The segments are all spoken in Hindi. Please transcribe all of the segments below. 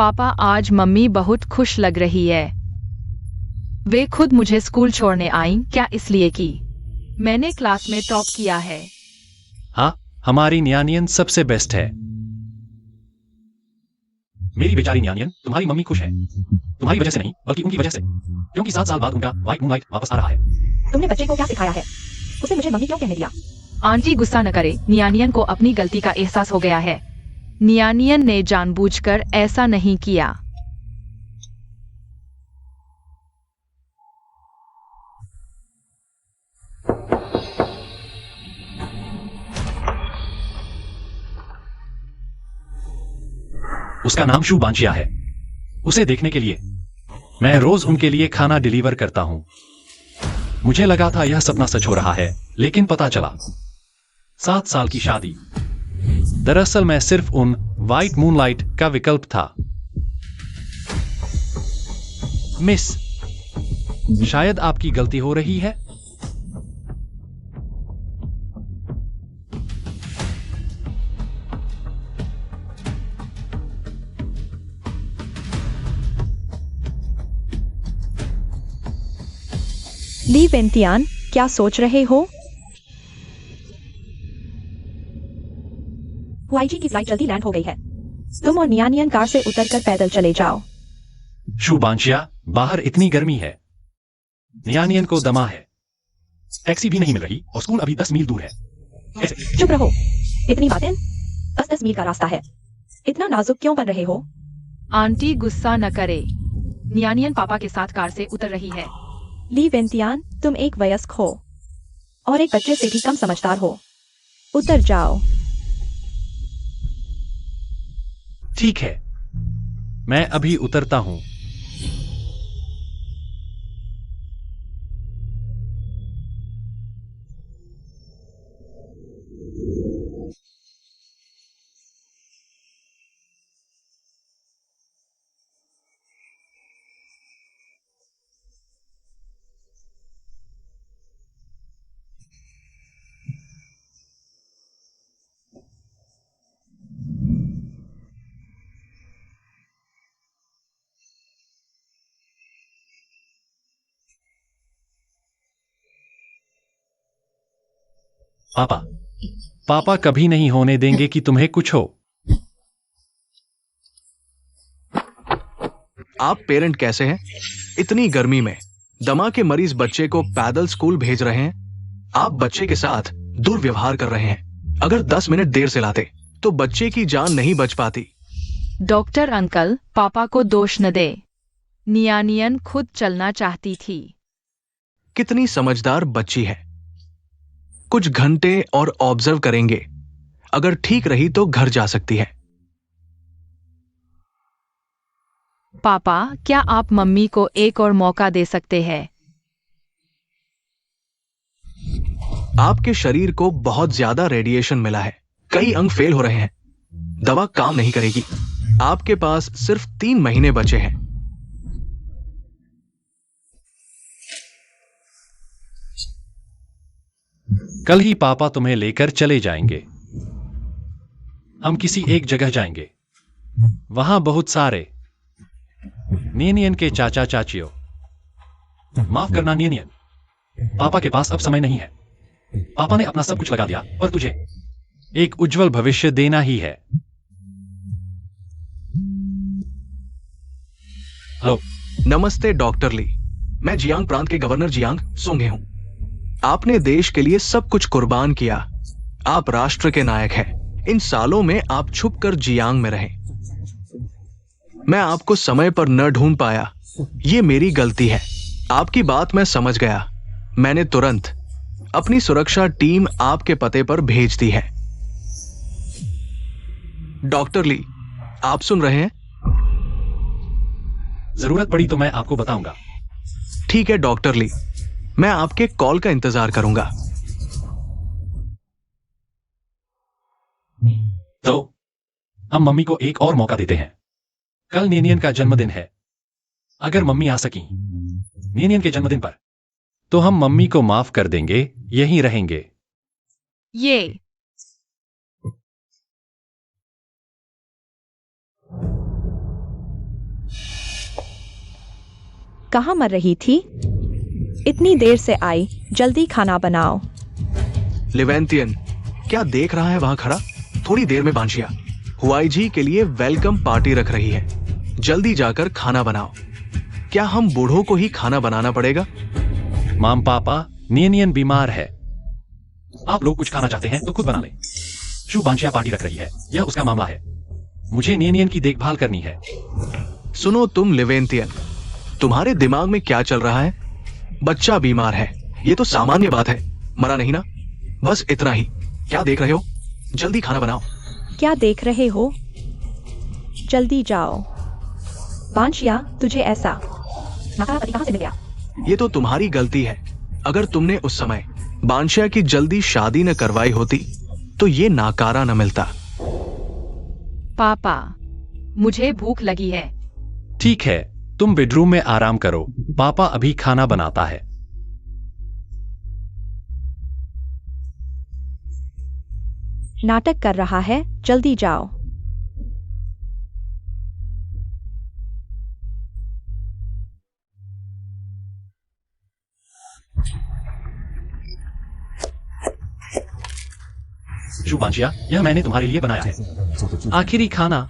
पापा, आज मम्मी बहुत खुश लग रही है। वे खुद मुझे स्कूल छोड़ने आईं, क्या इसलिए कि मैंने क्लास में टॉप किया है? हाँ, हमारी न्यानियन सबसे बेस्ट है। मेरी बेचारी न्यानियन, तुम्हारी मम्मी खुश है। तुम्हारी वजह से नहीं, बल्कि उनकी वजह से, क्योंकि 7 साल बाद उनका व्हाइट मूनलाइट वापस आ रहा है। तुमने बच्चे को क्या सिखाया है? उसे मुझे मम्मी क्यों कहने दिया? आंटी गुस्सा न करे, न्यानियन को अपनी गलती का एहसास हो गया है। न्यानियन ने जानबूझकर ऐसा नहीं किया। उसका नाम शू बांचिया है। उसे देखने के लिए मैं रोज उनके लिए खाना डिलीवर करता हूं। मुझे लगा था यह सपना सच हो रहा है, लेकिन पता चला 7 साल की शादी दरअसल मैं सिर्फ उन व्हाइट मूनलाइट का विकल्प था। मिस, शायद आपकी गलती हो रही है। ली वेंटियान, क्या सोच रहे हो? हुआईजी की फ्लाइट जल्दी लैंड हो गई है। तुम और नियानियन कार से उतरकर पैदल चले जाओ। शू बांचिया, बाहर इतनी गर्मी है। न्यानियन को दमा है। टैक्सी भी नहीं मिल रही और स्कूल अभी 10 मील दूर है। कैसे? चुप रहो, इतनी बातें? 10 मील का रास्ता है, इतना नाजुक क्यों बन रहे हो? आंटी गुस्सा न करे, न्यानियन पापा के साथ कार से उतर रही है। ली वेंटियान, तुम एक वयस्क हो और एक बच्चे से भी कम समझदार हो। उतर जाओ। ठीक है, मैं अभी उतरता हूं। पापा, पापा कभी नहीं होने देंगे कि तुम्हें कुछ हो। आप पेरेंट कैसे हैं? इतनी गर्मी में दमा के मरीज बच्चे को पैदल स्कूल भेज रहे हैं। आप बच्चे के साथ दुर्व्यवहार कर रहे हैं। अगर 10 मिनट देर से लाते तो बच्चे की जान नहीं बच पाती। डॉक्टर अंकल, पापा को दोष न दे। नियानियन खुद चलना चाहती थी। कितनी समझदार बच्ची है। कुछ घंटे और ऑब्जर्व करेंगे, अगर ठीक रही तो घर जा सकती है। पापा, क्या आप मम्मी को एक और मौका दे सकते हैं? आपके शरीर को बहुत ज्यादा रेडिएशन मिला है, कई अंग फेल हो रहे हैं। दवा काम नहीं करेगी। आपके पास सिर्फ 3 महीने बचे हैं। कल ही पापा तुम्हें लेकर चले जाएंगे। हम किसी एक जगह जाएंगे, वहां बहुत सारे नियनियन के चाचा चाचियों। माफ करना नियनियन, पापा के पास अब समय नहीं है। पापा ने अपना सब कुछ लगा दिया और तुझे एक उज्जवल भविष्य देना ही है। हेलो। नमस्ते डॉक्टर ली, मैं जियांग प्रांत के गवर्नर जियांग सोंगे हूं। आपने देश के लिए सब कुछ कुर्बान किया। आप राष्ट्र के नायक हैं। इन सालों में आप छुपकर जियांग में रहे। मैं आपको समय पर न ढूंढ पाया, ये मेरी गलती है। आपकी बात मैं समझ गया। मैंने तुरंत अपनी सुरक्षा टीम आपके पते पर भेज दी है। डॉक्टर ली, आप सुन रहे हैं? जरूरत पड़ी तो मैं आपको बताऊंगा। ठीक है डॉक्टर ली, मैं आपके कॉल का इंतजार करूंगा। तो हम मम्मी को एक और मौका देते हैं। कल नियनियन का जन्मदिन है। अगर मम्मी आ सकी नियनियन के जन्मदिन पर, तो हम मम्मी को माफ कर देंगे, यहीं रहेंगे। ये कहाँ मर रही थी? इतनी देर से आई, जल्दी खाना बनाओ। लिवेंटियन, क्या देख रहा है वहां खड़ा? थोड़ी देर में बांशिया हुआई जी के लिए वेलकम पार्टी रख रही है। जल्दी जाकर खाना बनाओ। क्या हम बूढ़ों को ही खाना बनाना पड़ेगा? माम पापा, नियन बीमार है। आप लोग कुछ खाना चाहते हैं तो खुद बना लें। शु बांशिया पार्टी रख रही है, यह उसका मामला है। मुझे नियन की देखभाल करनी है। सुनो तुम लिवेंटियन, तुम्हारे दिमाग में क्या चल रहा है? बच्चा बीमार है, ये तो सामान्य बात है। मरा नहीं ना? बस इतना ही। क्या देख रहे हो? जल्दी खाना बनाओ। क्या देख रहे हो? जल्दी जाओ। बांशिया, तुझे ऐसा नकारा पति कहां से मिल गया? ये तो तुम्हारी गलती है। अगर तुमने उस समय बांशिया की जल्दी शादी न करवाई होती तो ये नाकारा न मिलता। पापा, मुझे भूख लगी है। ठीक है, तुम बेडरूम में आराम करो। पापा अभी खाना बनाता है। नाटक कर रहा है, जल्दी जाओ। शु बांशिया, यह मैंने तुम्हारे लिए बनाया है। आखिरी खाना।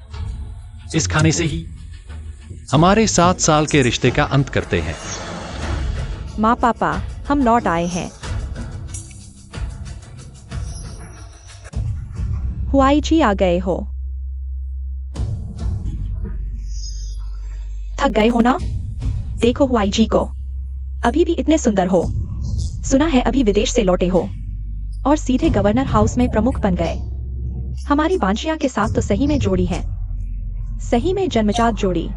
इस खाने से ही हमारे 7 साल के रिश्ते का अंत करते हैं। माँ पापा, हम लौट आए हैं। हुआई जी आ गए हो? थक गए हो ना? देखो हुआई जी को, अभी भी इतने सुंदर हो। सुना है अभी विदेश से लौटे हो और सीधे गवर्नर हाउस में प्रमुख बन गए। हमारी बांशिया के साथ तो सही में जोड़ी है, सही में जन्मजात जोड़ी।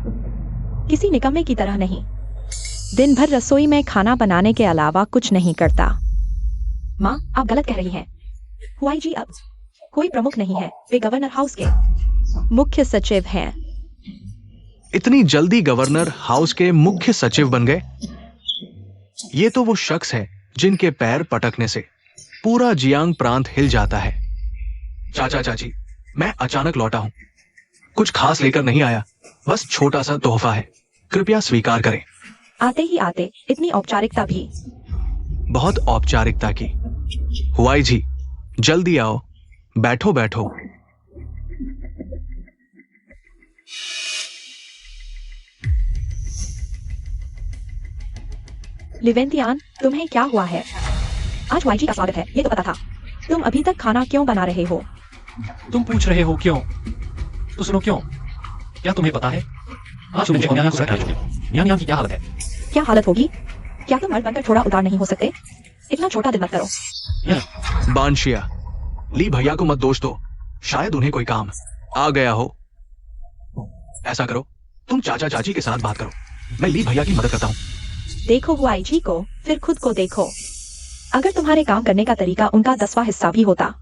किसी निकम्मे की तरह नहीं। दिन भर रसोई में खाना बनाने के अलावा कुछ नहीं करता। माँ, आप गलत कह रही हैं। हुआई जी अब कोई प्रमुख नहीं है, वे गवर्नर हाउस के मुख्य सचिव हैं। इतनी जल्दी गवर्नर हाउस के मुख्य सचिव बन गए? ये तो वो शख्स है जिनके पैर पटकने से पूरा जियांग प्रांत हिल जाता है। चाचा चाची, मैं अचानक लौटा हूं। कुछ खास लेकर नहीं आया, बस छोटा सा तोहफा है। कृपया स्वीकार करें। आते ही आते इतनी औपचारिकता भी? बहुत औपचारिकता की। हुआई जी, जल्दी आओ, बैठो बैठो। लिवेंटियान, तुम्हें क्या हुआ है? आज वाई जी का स्वागत है, ये तो पता था। तुम अभी तक खाना क्यों बना रहे हो? तुम पूछ रहे हो क्यों? तो सुनो क्यों। क्या तुम्हें पता है आज सुबह न्यान को रखा है। न्यान की क्या हालत है? क्या हालत होगी? क्या तुम मर्द बनकर थोड़ा उदार नहीं हो सकते? इतना छोटा दिल मत करो। बांशिया, ली भैया को मत दोष दो, शायद उन्हें कोई काम आ गया हो। ऐसा करो, तुम चाचा चाची के साथ बात करो, मैं ली भैया की मदद करता हूँ। देखो हुआई जी को, फिर खुद को देखो। अगर तुम्हारे काम करने का तरीका उनका 10वां हिस्सा भी होता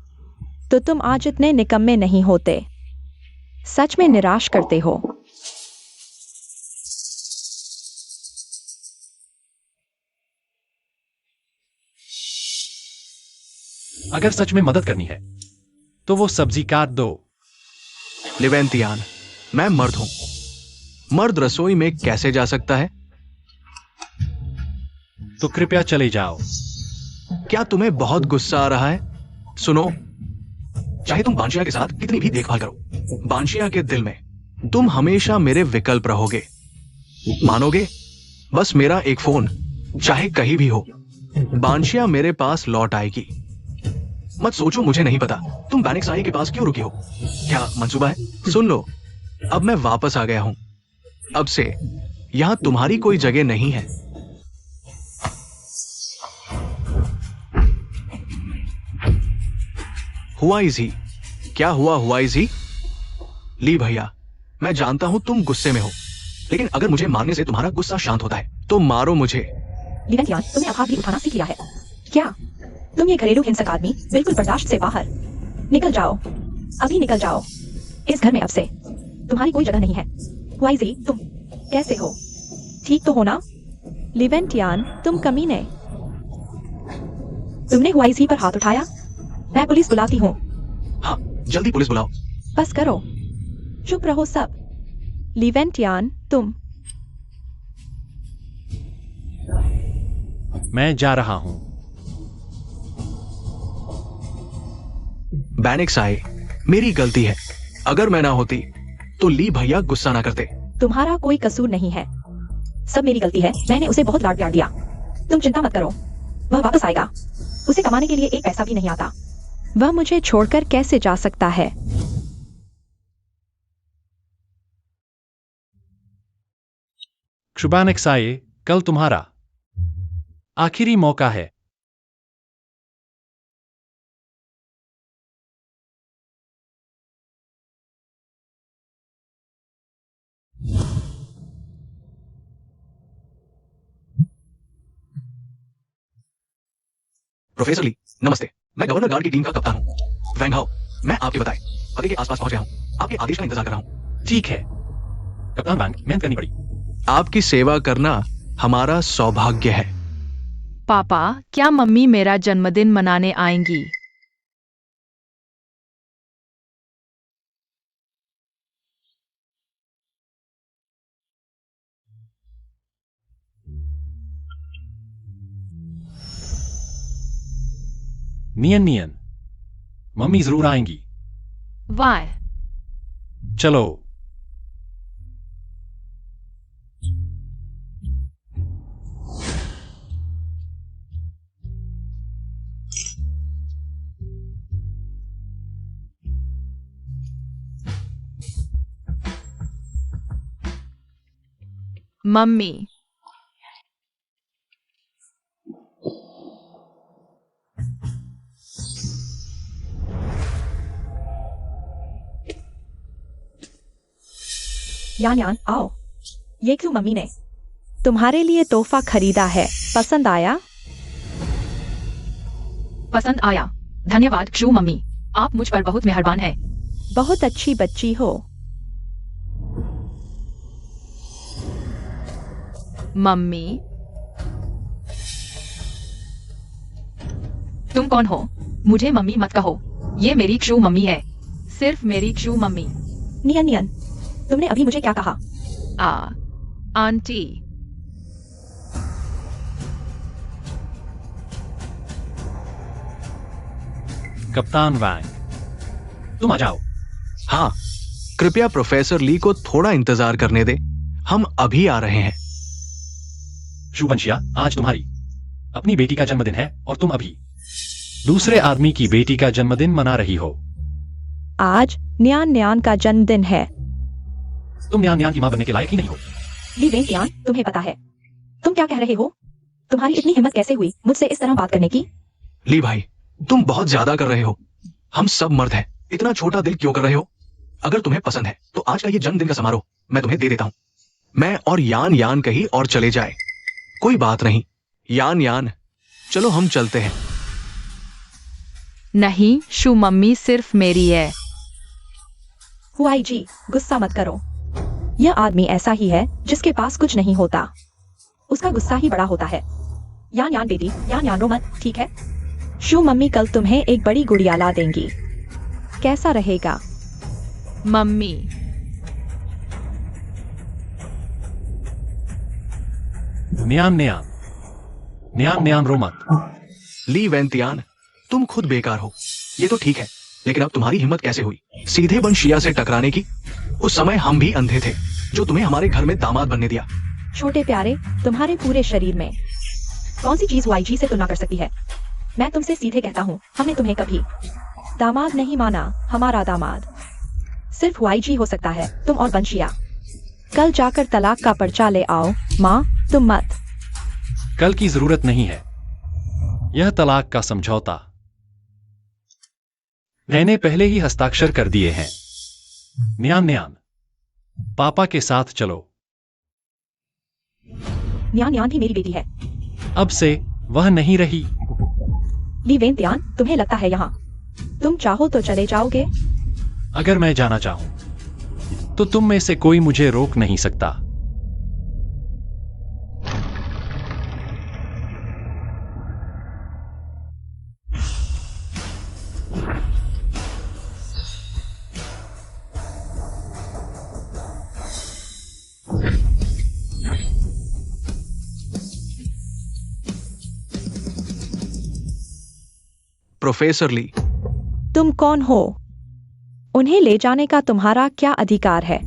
तो तुम आज इतने निकम्मे नहीं होते। सच में निराश करते हो। अगर सच में मदद करनी है तो वो सब्जी काट दो। लिवेंटियान, मैं मर्द हूं। मर्द रसोई में कैसे जा सकता है? तो कृपया चले जाओ। क्या तुम्हें बहुत गुस्सा आ रहा है? सुनो, चाहे तुम बांशिया के साथ कितनी भी देखभाल करो, बांशिया के दिल में तुम हमेशा मेरे विकल्प रहोगे। मानोगे? बस मेरा एक फोन, चाहे कहीं भी हो, बांशिया मेरे पास लौट आएगी। मत सोचो मुझे नहीं पता तुम बैनिक साही के पास क्यों रुकी हो। क्या मंसूबा है? सुन लो, अब मैं वापस आ गया हूं। अब से यहां तुम्हारी कोई जगह नहीं है। हुआई जी, क्या हुआ हुआई जी? ली भैया, मैं जानता हूं तुम गुस्से में हो, लेकिन अगर मुझे मारने से तुम्हारा गुस्सा शांत होता है तो मारो मुझे। लिवेंटियान, तुमने अब हाथ भी उठाना सीख लिया है क्या? तुम ये घरेलू हिंसक आदमी बिल्कुल बर्दाश्त से बाहर। निकल जाओ, अभी निकल जाओ। इस घर में अब से तुम्हारी कोई जगह नहीं है। हुआई जी, तुम कैसे हो? ठीक तो हो ना? लिवेंटियान, तुम कमीने। तुमने हुआई जी पर हाथ उठाया। मैं पुलिस बुलाती हूँ। हाँ, जल्दी पुलिस बुलाओ। बस करो, चुप रहो सब। लिवेंटियान, तुम मैं जा रहा हूं। बैनिक्स आए, मेरी गलती है। अगर मैं ना होती तो ली भैया गुस्सा ना करते। तुम्हारा कोई कसूर नहीं है, सब मेरी गलती है। मैंने उसे बहुत लाड प्यार दिया। तुम चिंता मत करो, वह वापस आएगा। उसे कमाने के लिए एक पैसा भी नहीं आता। वह मुझे छोड़कर कैसे जा सकता है? शुभानक्साए, कल तुम्हारा आखिरी मौका है। प्रोफेसर ली, नमस्ते। मैं गवर्नर गार्ड की टीम का कप्तान हूँ, वैंग हाओ। मैं आपके बताए पते के आसपास पहुंच गया हूँ। आपके आदेश का इंतजार कर रहा हूँ। ठीक है कप्तान वैंग, मेहनत करनी पड़ी। आपकी सेवा करना हमारा सौभाग्य है। पापा, क्या मम्मी मेरा जन्मदिन मनाने आएंगी? नियन नियन, मम्मी जरूर आएंगी। वाह, चलो। मम्मी। यान यान आओ। ये क्यों मम्मी ने तुम्हारे लिए तोहफा खरीदा है? पसंद आया? पसंद आया। धन्यवाद शू मम्मी, आप मुझ पर बहुत मेहरबान हैं। बहुत अच्छी बच्ची हो। मम्मी, तुम कौन हो? मुझे मम्मी मत कहो, ये मेरी शू मम्मी है, सिर्फ मेरी शू मम्मी। नियन नियन, तुमने अभी मुझे क्या कहा? आंटी। कप्तान वैंग, तुम आ जाओ। हाँ, कृपया प्रोफेसर ली को थोड़ा इंतजार करने दे, हम अभी आ रहे हैं। शुभंशिया, आज तुम्हारी अपनी बेटी का जन्मदिन है और तुम अभी दूसरे आदमी की बेटी का जन्मदिन मना रही हो। आज न्यान न्यान का जन्मदिन है। तुम न्यान न्यान की मां बनने के लायक ही नहीं हो। ली वेंग यान, तुम्हें पता है तुम क्या कह रहे हो? तुम्हारी इतनी हिम्मत कैसे हुई मुझसे इस तरह बात करने की? ली भाई, तुम बहुत ज्यादा कर रहे हो। हम सब मर्द हैं, इतना छोटा दिल क्यों कर रहे हो? अगर तुम्हें पसंद है तो आज का ये जन्मदिन का समारोह मैं तुम्हें दे देता हूँ। मैं और यान यान कहीं और चले जाए, कोई बात नहीं। यान यान, चलो हम चलते हैं। नहीं शू मम्मी, सिर्फ मेरी है। हुआई जी, गुस्सा मत करो। यह आदमी ऐसा ही है जिसके पास कुछ नहीं होता, उसका गुस्सा ही बड़ा होता है। यान यान बेटी, यान यान रो मत, ठीक है? शू मम्मी कल तुम्हें एक बड़ी गुड़िया ला देंगी, कैसा रहेगा? मम्मी। न्यान न्यान, न्यान न्यान रो मत। ली वेंतियान, तुम खुद बेकार हो, ये तो ठीक है, लेकिन अब तुम्हारी हिम्मत कैसे हुई सीधे बन शिया से टकराने की? उस समय हम भी अंधे थे जो तुम्हें हमारे घर में दामाद बनने दिया। छोटे प्यारे, तुम्हारे पूरे शरीर में कौन सी चीज वाई जी से तुलना कर सकती है? मैं तुमसे सीधे कहता हूँ, हमने तुम्हें कभी दामाद नहीं माना। हमारा दामाद सिर्फ वाई जी हो सकता है, तुम और बंशिया। कल जाकर तलाक का पर्चा ले आओ। माँ, तुम मत। कल की जरूरत नहीं है। यह तलाक का समझौता मैंने पहले ही हस्ताक्षर कर दिए हैं। न्यान न्यान, पापा के साथ चलो। न्यान यान भी मेरी बेटी है। अब से वह नहीं रही। ली वेन त्यान, तुम्हें लगता है यहाँ तुम चाहो तो चले जाओगे? अगर मैं जाना चाहूं तो तुम में से कोई मुझे रोक नहीं सकता। प्रोफेसर ली। तुम कौन हो? उन्हें ले जाने का तुम्हारा क्या अधिकार है?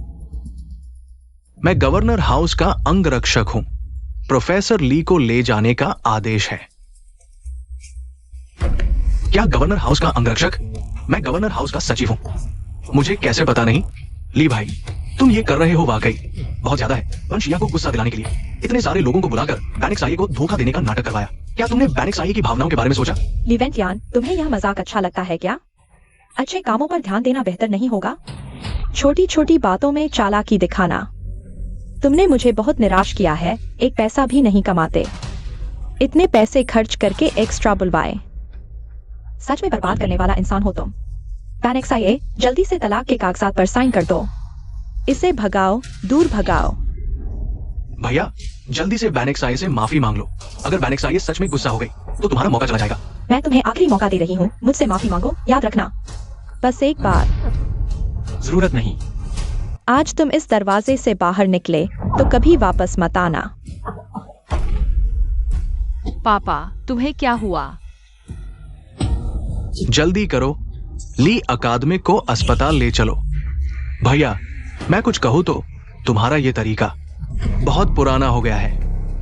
मैं गवर्नर हाउस का अंगरक्षक हूं। प्रोफेसर ली को ले जाने का आदेश है। क्या गवर्नर हाउस का अंगरक्षक? मैं गवर्नर हाउस का सचिव हूं। मुझे कैसे पता नहीं? ली भाई, तुम ये कर रहे हो वाकई बहुत ज्यादा है। वंशिया को गुस्सा दिलाने के लिए इतने सारे लोगों को बुलाकर बैनिक साये को धोखा देने का नाटक करवाया। क्या तुमने बैनिक साये की भावनाओं के बारे में सोचा? ली वेंटियान, तुम्हें यह मजाक अच्छा लगता है क्या? अच्छे कामों पर ध्यान देना बेहतर नहीं होगा? छोटी छोटी बातों में चालाकी दिखाना। तुमने मुझे बहुत निराश किया है। एक पैसा भी नहीं कमाते, इतने पैसे खर्च करके एक्स्ट्रा बुलवाए। सच में बर्बाद करने वाला इंसान हो तुम। बैनिक साये, जल्दी से तलाक के कागजात पर साइन कर दो। इसे भगाओ, दूर भगाओ। भैया, जल्दी से बैनिक साये से माफी मांग लो। अगर बैनिक साये सच में गुस्सा हो गई तो तुम्हारा मौका चला जाएगा। मैं तुम्हें आखिरी मौका दे रही हूँ, मुझसे माफी मांगो, याद रखना। बस एक बार। जरूरत नहीं। आज तुम इस दरवाजे से बाहर निकले तो कभी वापस मत आना। पापा, तुम्हें क्या हुआ? जल्दी करो, ली अकादमिक को अस्पताल ले चलो। भैया, मैं कुछ कहूँ तो तुम्हारा ये तरीका बहुत पुराना हो गया है।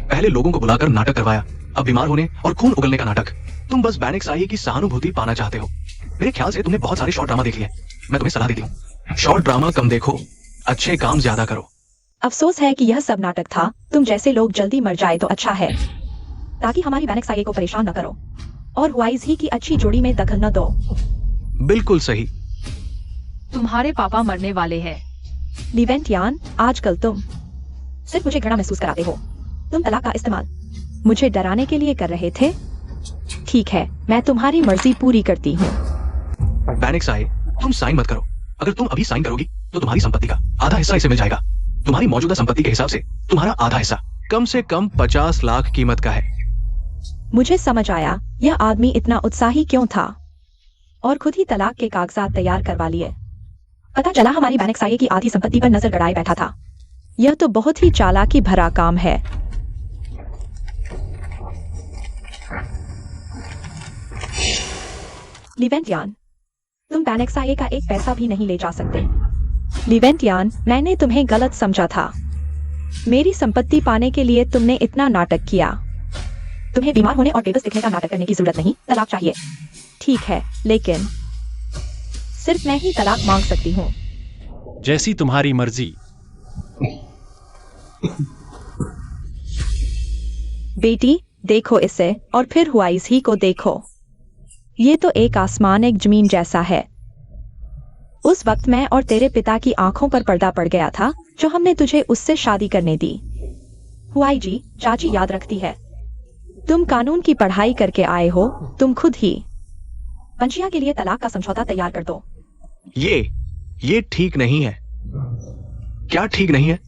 पहले लोगों को बुलाकर नाटक करवाया, अब बीमार होने और खून उगलने का नाटक। तुम बस बैनिक साये की सहानुभूति पाना चाहते हो। मेरे ख्याल से तुमने बहुत सारे शॉर्ट ड्रामा देख लिए। मैं तुम्हें सलाह देती हूँ, शॉर्ट ड्रामा कम देखो, अच्छे काम ज्यादा करो। अफसोस है कि यह सब नाटक था। तुम जैसे लोग जल्दी मर जाए तो अच्छा है, ताकि हमारी बैनिक साये को परेशान न करो और हुआइज ही की अच्छी जोड़ी में दखल न दो। बिल्कुल सही। तुम्हारे पापा मरने वाले हैं। ली वेंटियान, आजकल तुम सिर्फ मुझे घृणा महसूस कराते हो। तुम तलाक का इस्तेमाल मुझे डराने के लिए कर रहे थे। ठीक है, मैं तुम्हारी मर्जी पूरी करती हूँ। बैनिक साये, तुम साइन मत करो। अगर तुम अभी साइन करोगी तो तुम्हारी संपत्ति का आधा हिस्सा इसे मिल जाएगा। तुम्हारी मौजूदा संपत्ति के हिसाब से तुम्हारा आधा हिस्सा कम से कम 50 लाख कीमत का है। मुझे समझ आया यह आदमी इतना उत्साही क्यों था और खुद ही तलाक के कागजात तैयार करवा लिए। पता चला हमारी बैनिक साये की आधी संपत्ति पर नजर गड़ाए बैठा था। यह तो बहुत ही चालाकी भरा काम है। ली वेंटियान, तुम बैनिक साये का एक पैसा भी नहीं ले जा सकते। ली वेंटियान, मैंने तुम्हें गलत समझा था। मेरी संपत्ति पाने के लिए तुमने इतना नाटक किया। तुम्हें बीमार होने और बेबस दिखने का नाटक करने की जरूरत नहीं। तलाक चाहिए, ठीक है, लेकिन सिर्फ मैं ही तलाक मांग सकती हूँ। जैसी तुम्हारी मर्जी। बेटी, देखो इसे और फिर हुआइज ही को देखो। ये तो एक आसमान एक जमीन जैसा है। उस वक्त मैं और तेरे पिता की आंखों पर पर्दा पड़ गया था जो हमने तुझे उससे शादी करने दी। हुआई जी, चाची याद रखती है। तुम कानून की पढ़ाई करके आए हो। तुम खुद ही वंशिया के लिए तलाक का समझौता तैयार कर दो। ये ठीक नहीं है। क्या ठीक नहीं है?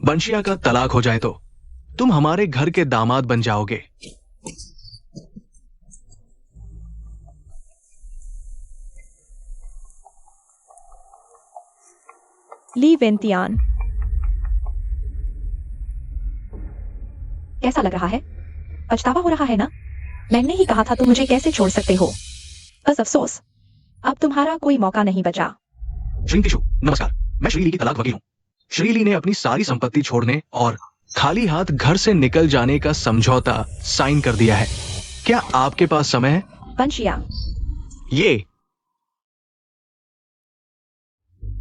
वंशिया का तलाक हो जाए तो तुम हमारे घर के दामाद बन जाओगे। ली वेंटियान, कैसा लग रहा है? पछतावा हो रहा है ना? मैंने ही कहा था तुम मुझे कैसे छोड़ सकते हो। बस अफसोस, अब तुम्हारा कोई मौका नहीं बचा। श्रींतिशु, नमस्कार। मैं श्रीली की तलाक वकील हूँ। श्रीली ने अपनी सारी संपत्ति छोड़ने और खाली हाथ घर से निकल जाने का समझौता साइन कर दिया है। क्या आपके पास समय है? वंशिया, ये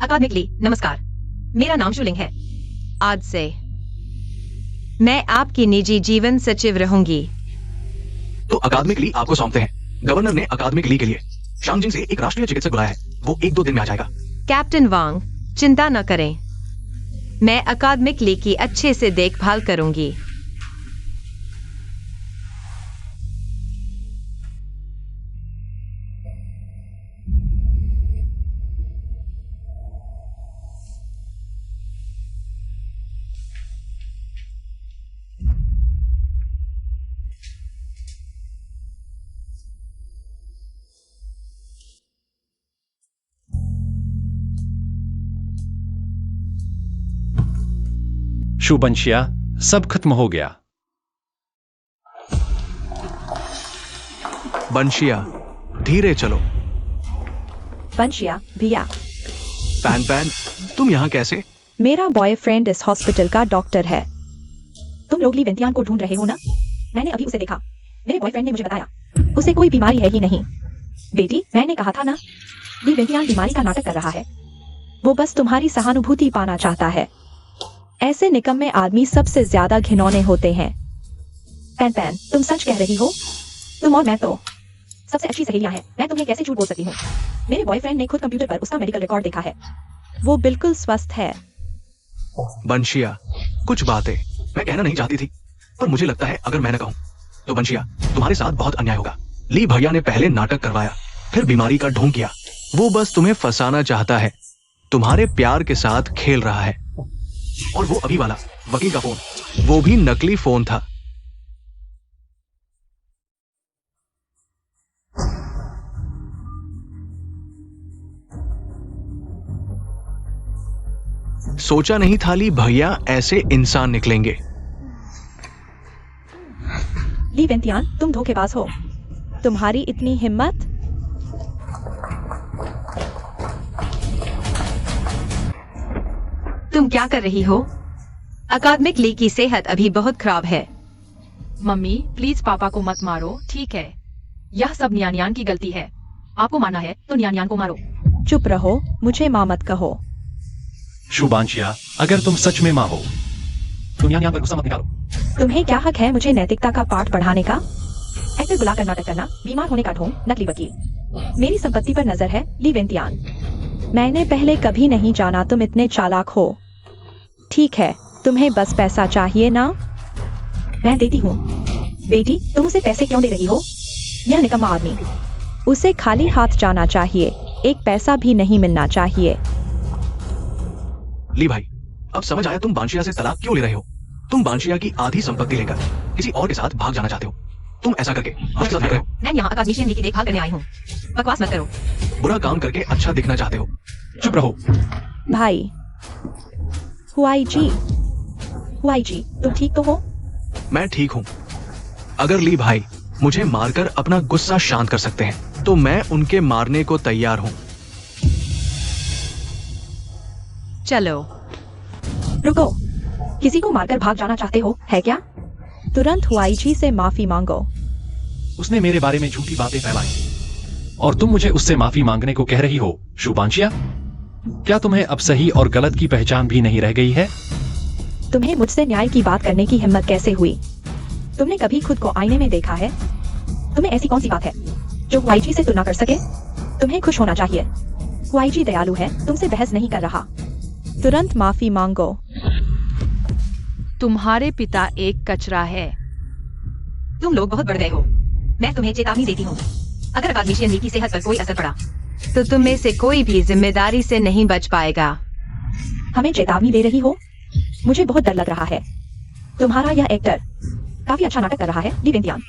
अकादमिक ली, नमस्कार। मेरा नाम शुलिंग है। आज से मैं आपकी निजी जीवन सचिव रहूंगी। तो अकादमिक ली आपको सौंपते हैं। गवर्नर ने अकादमिक ली के लिए शांगजिंग से एक राष्ट्रीय चिकित्सक बुलाया है। वो 1-2 दिन में आ जाएगा। कैप्टन वांग, चिंता न करें, मैं अकादमिक ली की अच्छे से देखभाल करूंगी। शुबंशिया, सब खत्म हो गया। बंशिया, धीरे चलो। वंशिया भैया, पैन पैन, तुम यहाँ कैसे? मेरा बॉयफ्रेंड इस हॉस्पिटल का डॉक्टर है। तुम लोग ली वेंतियान को ढूंढ रहे हो ना? मैंने अभी उसे देखा। मेरे बॉयफ्रेंड ने मुझे बताया उसे कोई बीमारी है ही नहीं। बेटी, मैंने कहा था ना, ली वेंतियान बीमारी का नाटक कर रहा है। वो बस तुम्हारी सहानुभूति पाना चाहता है। ऐसे निकम्मे आदमी सबसे ज्यादा घिनौने होते हैं। पैन पैन, तुम सच कह रही हो? तुम और मैं तो सबसे अच्छी सहेलियां हैं। मैं तुम्हें कैसे झूठ बोल सकती हूँ? मेरे बॉयफ्रेंड ने खुद कंप्यूटर पर उसका मेडिकल रिकॉर्ड देखा है। वो बिल्कुल स्वस्थ है। बंशिया, कुछ बातें मैं कहना नहीं चाहती थी, पर मुझे लगता है अगर मैं न कहूं तो बंशिया, तुम्हारे साथ बहुत अन्याय होगा। ली भैया ने पहले नाटक करवाया, फिर बीमारी का ढोंग किया। वो बस तुम्हें फंसाना चाहता है, तुम्हारे प्यार के साथ खेल रहा है। और वो अभी वाला वकील का फोन, वो भी नकली फोन था। सोचा नहीं था ली भैया ऐसे इंसान निकलेंगे। ली वेंतियान, तुम धोखेबाज हो। तुम्हारी इतनी हिम्मत? तुम क्या कर रही हो? अकादमिक ली की सेहत अभी बहुत खराब है। मम्मी प्लीज पापा को मत मारो, ठीक है? यह सब न्यान की गलती है। आपको मारना है तो न्यान को मारो। चुप रहो, मुझे माँ मत कहो। शुभांशिया, अगर तुम सच में माँ हो तो यहाँ पर गुस्सा मत निकालो। तुम्हें क्या हक है मुझे नैतिकता का पाठ पढ़ाने का? एक्टर बुलाकर नाटक करना, बीमार होने का ढोंग, नकली वकील। मेरी संपत्ति पर नजर है, ली वेंतियान। मैंने पहले कभी नहीं जाना तुम इतने चालाक हो। ठीक है, तुम्हें बस पैसा चाहिए ना? मैं देती हूँ। बेटी, तुम उसे पैसे क्यों दे रही हो? यह निकम्मा आदमी। उसे खाली हाथ जाना चाहिए, एक पैसा भी नहीं मिलना चाहिए। ली भाई, अब समझ आया तुम बांशिया से तलाक क्यों ले रहे हो। तुम बांशिया की आधी संपत्ति लेकर किसी और के साथ भाग जाना चाहते हो। तुम ऐसा करके मुझे साथ रहे हो। मैं यहाँ अकादमिशियन ली की देखभाल करने आई हूँ। बकवास मत करो। बुरा काम करके अच्छा दिखना चाहते हो। चुप रहो। भाई, हुआई जी, तुम ठीक तो हो? मैं ठीक हूँ। अगर ली भाई मुझे मारकर अपना गुस्सा शांत कर सकते हैं तो मैं उनके मारने को तैयार हूँ। चलो। रुको, किसी को मारकर भाग जाना चाहते हो है क्या? तुरंत हुआई जी से माफी मांगो। उसने मेरे बारे में झूठी बातें फैलाई और तुम मुझे उससे माफी मांगने को कह रही हो। शुभांशिया, क्या तुम्हें अब सही और गलत की पहचान भी नहीं रह गई है? तुम्हें मुझसे न्याय की बात करने की हिम्मत कैसे हुई? तुमने कभी खुद को आईने में देखा है? तुम्हें ऐसी कौन सी बात है जो हुआई जी से तुलना कर सके? तुम्हें खुश होना चाहिए। हुआई जी दयालु है, तुमसे बहस नहीं कर रहा। तुरंत माफी मांगो। तुम्हारे पिता एक कचरा है। तुम लोग बहुत बढ़ गए हो। मैं तुम्हें चेतावनी देती हूँ, अगर अकादमिशियन ली की सेहत पर कोई असर पड़ा तो तुम में से कोई भी जिम्मेदारी से नहीं बच पाएगा। हमें चेतावनी दे रही हो? मुझे बहुत डर लग रहा है। तुम्हारा यह एक्टर काफी अच्छा नाटक कर रहा है, ली वेंतियान।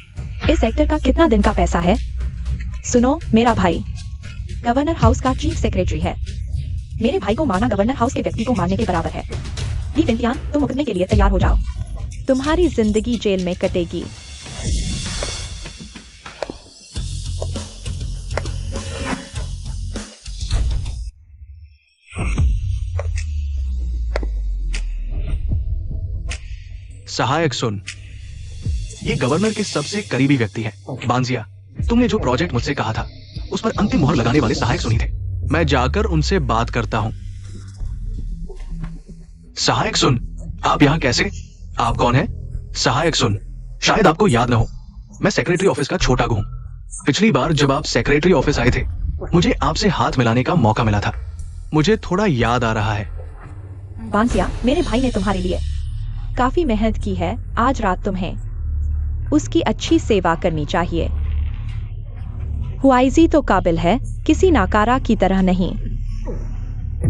इस एक्टर का कितना दिन का पैसा है? सुनो, मेरा भाई गवर्नर हाउस का चीफ सेक्रेटरी है। मेरे भाई को मारना गवर्नर हाउस के व्यक्ति को मारने के बराबर है। ली वेंतियान, तुम मुकदमे के लिए तैयार हो जाओ। तुम्हारी जिंदगी जेल में कटेगी। सहायक सुन, ये गवर्नर के सबसे करीबी व्यक्ति है। बांजिया, तुमने जो प्रोजेक्ट मुझसे कहा था उस पर अंतिम मोहर लगाने वाले सहायक सुन ही थे। मैं जाकर उनसे बात करता हूं। सहायक सुन, आप यहां कैसे? आप कौन है? सहायक सुन, शायद आपको याद न हो, मैं सेक्रेटरी ऑफिस का छोटा हूं। पिछली बार जब आप सेक्रेटरी ऑफिस आए थे मुझे आपसे हाथ मिलाने का मौका मिला था। मुझे थोड़ा याद आ रहा है। बांसिया, मेरे भाई ने तुम्हारे लिए काफी मेहनत की है। आज रात तुम्हें उसकी अच्छी सेवा करनी चाहिए। हुआईजी तो काबिल है, किसी नाकारा की तरह नहीं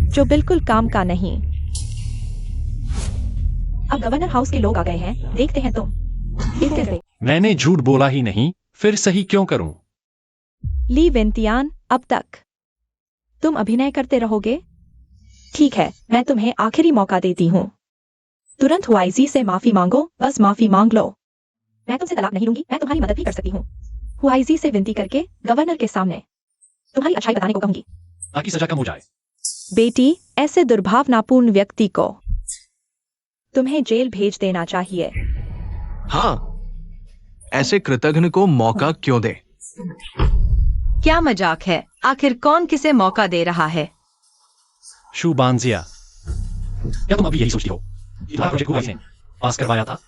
जो बिल्कुल काम का नहीं। अब गवर्नर हाउस के लोग आ गए हैं, देखते हैं तुम मैंने झूठ बोला ही नहीं, फिर सही क्यों करूं? ली वेंतियान, अब तक तुम अभिनय करते रहोगे? ठीक है, मैं तुम्हें आखिरी मौका देती हूँ। तुरंत हुआईजी से माफी मांगो, बस माफी मांग लो। मैं तुमसे तलाक नहीं लूंगी, मैं तुम्हारी मदद भी कर सकती हूँ। हुआईजी से विनती करके गवर्नर के सामने तुम्हारी अच्छाई बताने को कहूंगी, ताकि सजा कम हो जाए। बेटी, ऐसे दुर्भावनापूर्ण व्यक्ति को तुम्हें जेल भेज देना चाहिए। हाँ, ऐसे कृतघ्न को मौका क्यों दे? क्या मजाक है? आखिर कौन किसे मौका दे रहा है? शू बांजिया, क्या तुम अभी यही सोचती हो कि तुम्हारा प्रोजेक्ट हुआईजी ने पास करवाया था?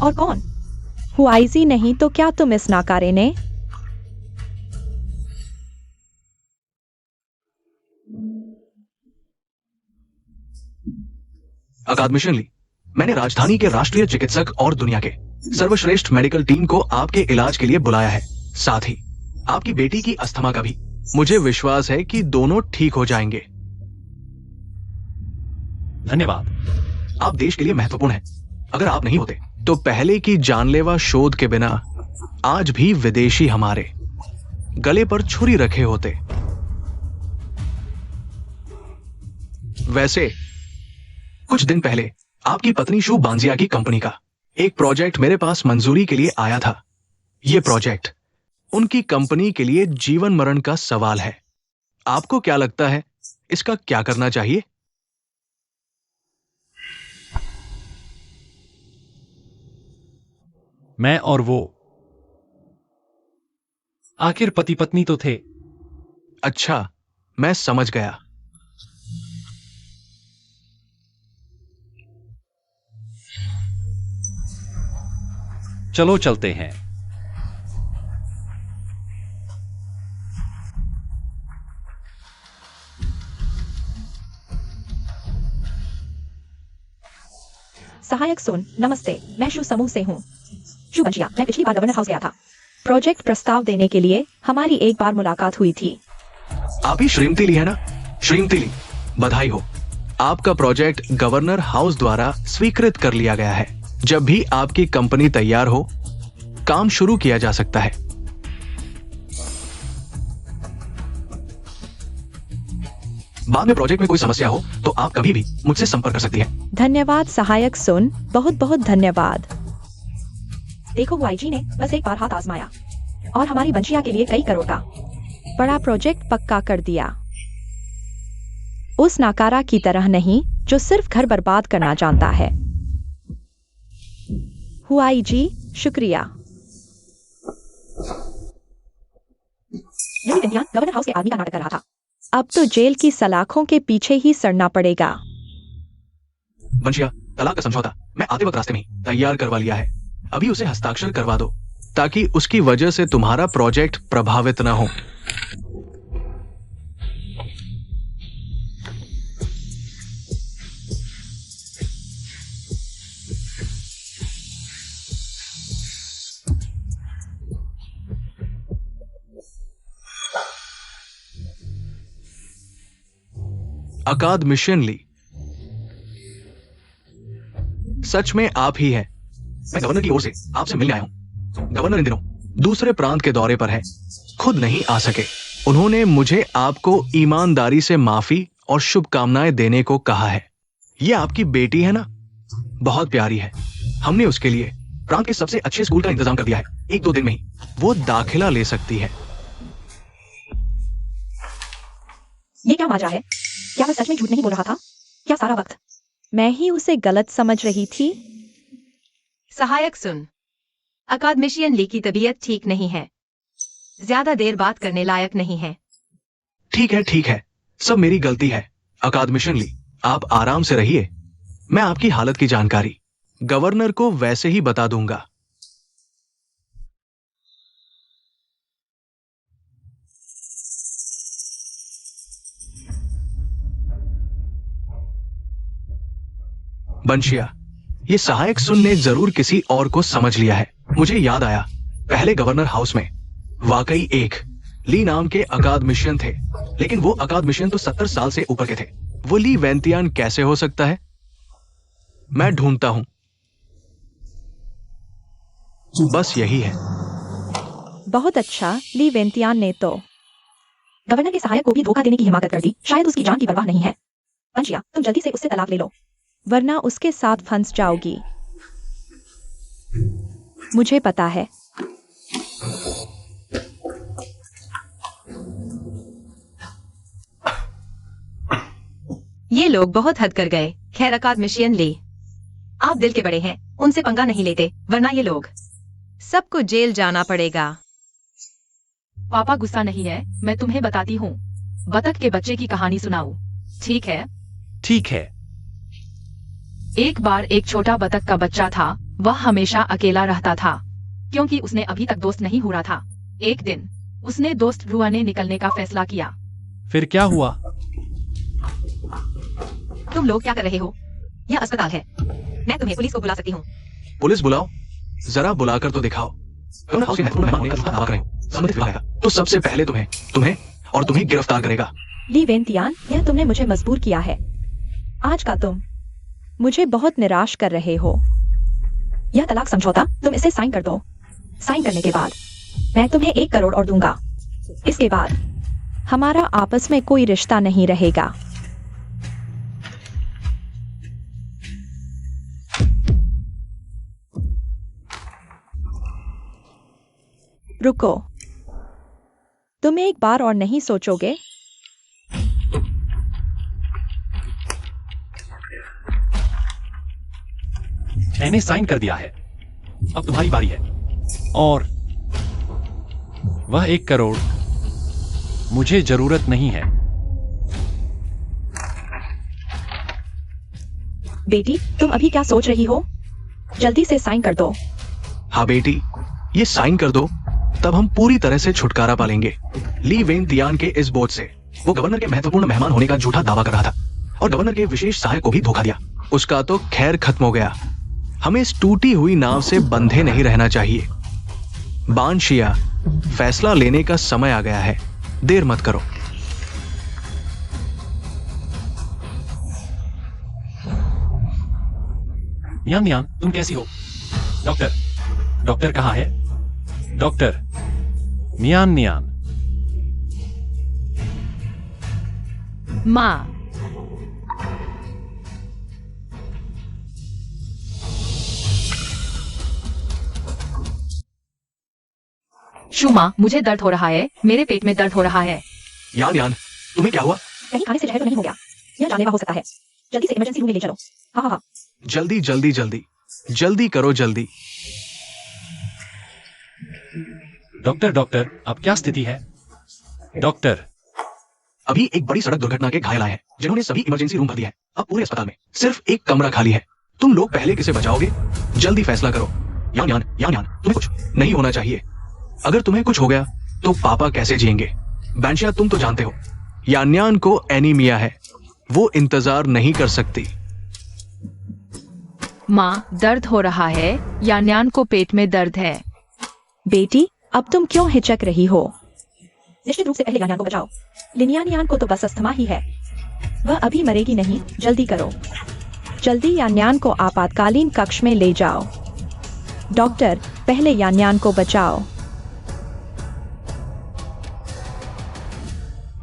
और कौन? हुआईजी नहीं तो क्या तुम इस नाकारे ने? अकादमिशन ली, मैंने राजधानी के राष्ट्रीय चिकित्सक और दुनिया के सर्वश्रेष्ठ मेडिकल टीम को आपके इलाज के लिए बुलाया है, साथ ही आपकी बेटी की अस्थमा का भी। मुझे विश्वास है कि दोनों ठीक हो जाएंगे। धन्यवाद। आप देश के लिए महत्वपूर्ण हैं। अगर आप नहीं होते तो पहले की जानलेवा शोध के बिना आज भी विदेशी हमारे गले पर छुरी रखे होते। वैसे कुछ दिन पहले आपकी पत्नी शू बांजिया की कंपनी का एक प्रोजेक्ट मेरे पास मंजूरी के लिए आया था। यह प्रोजेक्ट उनकी कंपनी के लिए जीवन मरण का सवाल है। आपको क्या लगता है इसका क्या करना चाहिए? मैं और वो आखिर पति पत्नी तो थे। अच्छा, मैं समझ गया। चलो चलते हैं। सहायक सुन, नमस्ते, मैं शू समूह से हूँ। शू बंशिया, मैं पिछली बार गवर्नर हाउस गया था। प्रोजेक्ट प्रस्ताव देने के लिए हमारी एक बार मुलाकात हुई थी। आप ही श्रीमती ली है ना? श्रीमती ली, बधाई हो। आपका प्रोजेक्ट गवर्नर हाउस द्वारा स्वीकृत कर लिया गया है। जब भी आपकी कंपनी तैयार हो, काम शुरू किया जा सकता है। बाद में प्रोजेक्ट में कोई समस्या हो तो आप कभी भी मुझसे संपर्क कर सकती हैं। धन्यवाद सहायक सुन, बहुत बहुत धन्यवाद। देखो, हुआईजी ने बस एक बार हाथ आजमाया और हमारी बंशिया के लिए कई करोड़ का बड़ा प्रोजेक्ट पक्का कर दिया। उस नाकारा की तरह नहीं जो सिर्फ घर बर्बाद करना जानता है। हुआईजी, शुक्रिया। यही विंध्यान गवर्नर हाउस के आदमी का नाटक कर रहा था। अब तो जेल की सलाखों के पीछे ही सड़ना पड़ेगा। बंशिया, तलाक का समझौता मैं आते वक्त रास्ते में ही तैयार करवा लिया है। अभी उसे हस्ताक्षर करवा दो ताकि उसकी वजह से तुम्हारा प्रोजेक्ट प्रभावित ना हो। अकादमिशन ली, सच में आप ही हैं। मैं गवर्नर की ओर से आपसे मिलने आया हूं। गवर्नर इन दिनों दूसरे प्रांत के दौरे पर है, खुद नहीं आ सके। उन्होंने मुझे आपको ईमानदारी से माफी और शुभकामनाएं देने को कहा है। ये आपकी बेटी है ना? बहुत प्यारी है। हमने उसके लिए प्रांत के सबसे अच्छे स्कूल का इंतजाम कर दिया है। 1-2 दिन में ही वो दाखिला ले सकती है। ये क्या माजरा है? क्या मैं सच में झूठ नहीं बोल रहा था? क्या सारा वक्त मैं ही उसे गलत समझ रही थी? सहायक सुन, अकादमिशियन ली की तबीयत ठीक नहीं है। ज्यादा देर बात करने लायक नहीं है। ठीक है, सब मेरी गलती है। अकादमिशन ली, आप आराम से रहिए। मैं आपकी हालत की जानकारी गवर्नर को वैसे ही बता दूंगा। बंशिया, ये सहायक सुन ने जरूर किसी और को समझ लिया है। मुझे याद आया, पहले गवर्नर हाउस में वाकई एक ली नाम के अकादमिशियन थे, लेकिन वो अकादमिशियन तो 70 साल से ऊपर के थे। वो ली वेंतियान कैसे हो सकता है? मैं ढूंढता हूं। बस यही है। बहुत अच्छा, ली वेंतियान ने तो गवर्नर के सहायक को भी धोखा देने की हिम्मत कर दी। शायद उसकी जान की परवाह नहीं है। बंशिया, तुम जल्दी से उससे तलाक ले लो, वरना उसके साथ फंस जाओगी। मुझे पता है। लोग बहुत हद कर गए। खैर अकादमिशियन ली, आप दिल के बड़े हैं, उनसे पंगा नहीं लेते, वरना ये लोग सबको जेल जाना पड़ेगा। पापा गुस्सा नहीं है, मैं तुम्हें बताती हूँ। बतख के बच्चे की कहानी सुनाऊं? ठीक है। ठीक है। एक बार एक छोटा बतख का बच्चा था। वह हमेशा अकेला रहता था क्योंकि उसने अभी तक दोस्त नहीं ढूंढा था। एक दिन उसने दोस्त ढूंढने निकलने का फैसला किया। फिर क्या हुआ? तुम लोग क्या कर रहे हो? यह अस्पताल है, मैं तुम्हें पुलिस को बुला सकती हूँ। पुलिस बुलाओ, जरा बुलाकर तो दिखाओ। गवर्नर हाउस के महत्वपूर्ण मेहमान होने का दावा कर रहे हो। संबंधित विभाग आएगा तो सबसे पहले तुम्हें और तुम्हें गिरफ्तार करेगा। ली वेन तियान, यह तुमने मुझे मजबूर किया है। आज का तुम मुझे बहुत निराश कर रहे हो। यह तलाक समझौता, तुम इसे साइन कर दो। साइन करने के बाद मैं तुम्हें 1 करोड़ और दूंगा। इसके बाद हमारा आपस में कोई रिश्ता नहीं रहेगा। रुको, तुम एक बार और नहीं सोचोगे? मैंने साइन कर दिया है, अब तुम्हारी बारी है। और वह 1 करोड़ मुझे जरूरत नहीं है। बेटी, तुम अभी क्या सोच रही हो? जल्दी से साइन कर दो। हाँ बेटी, ये साइन कर दो, तब हम पूरी तरह से छुटकारा पा लेंगे ली वेन तियान के इस बोझ से। वो गवर्नर के महत्वपूर्ण मेहमान होने का झूठा दावा कर रहा था और गवर्नर के विशेष सहायक को भी धोखा दिया। उसका तो खैर खत्म हो गया। हमें इस टूटी हुई नाव से बंधे नहीं रहना चाहिए। बानशिया, फैसला लेने का समय आ गया है, देर मत करो। मियां मियां, तुम कैसी हो? डॉक्टर कहाँ है? डॉक्टर मियान मियान। माँ, शुमा, मुझे दर्द हो रहा है, मेरे पेट में दर्द हो रहा है। यान, तुम्हें क्या हुआ? कहीं खाने से जहर तो नहीं हो गया? यह जानलेवा हो सकता है। जल्दी से इमरजेंसी रूम में ले चलो। हाँ। जल्दी करो, जल्दी। डॉक्टर, अब क्या स्थिति है? डॉक्टर, अभी एक बड़ी सड़क दुर्घटना के घायल आए हैं, जिन्होंने सभी इमरजेंसी रूम भर दिया है। अब पूरे अस्पताल में सिर्फ एक कमरा खाली है। तुम लोग पहले किसे बचाओगे? जल्दी फैसला करो। यान, तुम्हें कुछ नहीं होना चाहिए। अगर तुम्हें कुछ हो गया तो पापा कैसे जिएंगे? बैंशिया, तुम तो जानते हो यान्यान को एनीमिया है, वो इंतजार नहीं कर सकती। माँ, दर्द हो रहा है, यान्यान को पेट में दर्द है। बेटी, अब तुम क्यों हिचक रही हो? निश्चित रूप से पहले यान्यान को बचाओ। लिनियानियान को तो बस अस्थमा ही है, वह अभी मरेगी नहीं। जल्दी करो, जल्दी यान्यान को आपातकालीन कक्ष में ले जाओ। डॉक्टर, पहले यान्यान को बचाओ।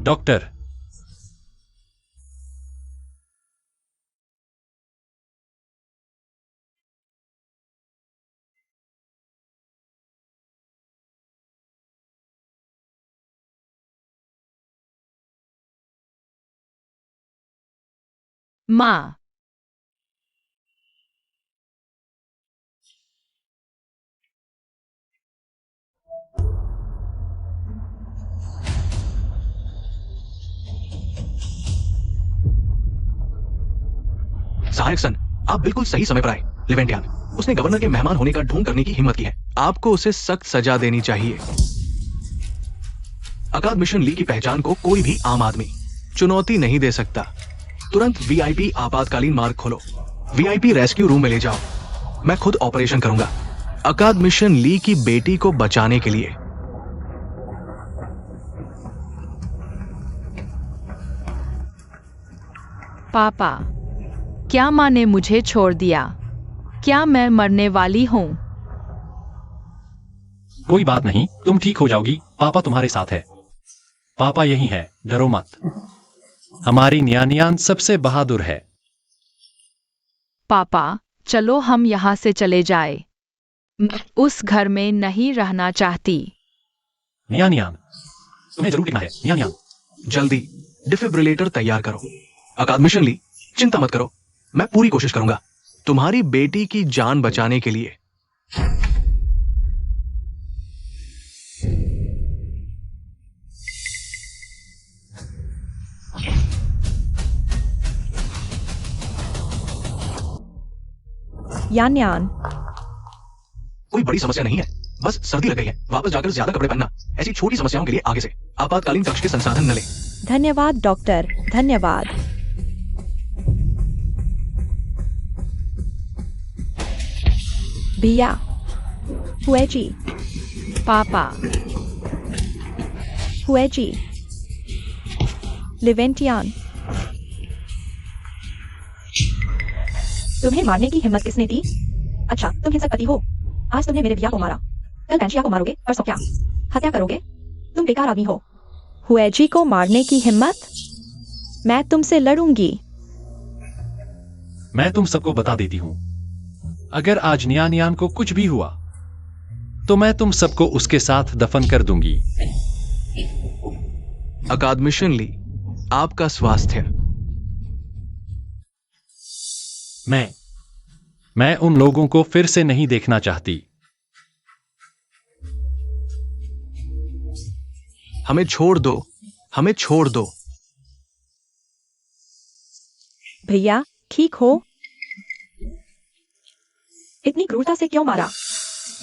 डॉक्टर, माँ, सहायक सन, आप बिल्कुल सही समय पर आए। लिवेंटियान, उसने गवर्नर के मेहमान होने का ढोंग करने की हिम्मत की है। आपको उसे सख्त सजा देनी चाहिए। अकादमिशन ली की पहचान को कोई भी आम आदमी चुनौती नहीं दे सकता। तुरंत वीआईपी आपातकालीन मार्ग खोलो। वीआईपी रेस्क्यू रूम में ले जाओ। मैं खुद ऑपरेशन करूंगा अकादमिशन ली की बेटी को बचाने के लिए। पापा, क्या माँ ने मुझे छोड़ दिया? क्या मैं मरने वाली हूँ? कोई बात नहीं, तुम ठीक हो जाओगी। पापा तुम्हारे साथ है। पापा यही है, डरो मत। हमारी न्यानियान सबसे बहादुर है। पापा, चलो हम यहाँ से चले जाए। मैं उस घर में नहीं रहना चाहती। न्यानियान, तुम्हें जरूर लिखना है। न्यानियान, जल्दी डिफिब्रिलेटर तैयार करो। अकादमिशन ली, चिंता मत करो, मैं पूरी कोशिश करूंगा तुम्हारी बेटी की जान बचाने के लिए। यान यान, कोई बड़ी समस्या नहीं है, बस सर्दी लग गई है। वापस जाकर ज्यादा कपड़े पहनना। ऐसी छोटी समस्याओं के लिए आगे से आपातकालीन कक्ष के संसाधन न लें। धन्यवाद डॉक्टर, धन्यवाद। भैया, हुएजी, पापा, हुएजी, लिवेंटियान, तुम्हें मारने की हिम्मत किसने दी? अच्छा, तुम हिंसकपति हो। आज तुमने मेरे भैया को मारा, कल बैंशिया को मारोगे, परसों क्या हत्या करोगे? तुम बेकार आदमी हो। हुएजी को मारने की हिम्मत? मैं तुमसे लड़ूंगी। मैं तुम सबको बता देती हूं, अगर आज नियान यान को कुछ भी हुआ तो मैं तुम सबको उसके साथ दफन कर दूंगी। अकादमिशन ली, आपका स्वास्थ्य। मैं उन लोगों को फिर से नहीं देखना चाहती। हमें छोड़ दो, हमें छोड़ दो। भैया, ठीक हो? इतनी क्रूरता से क्यों मारा?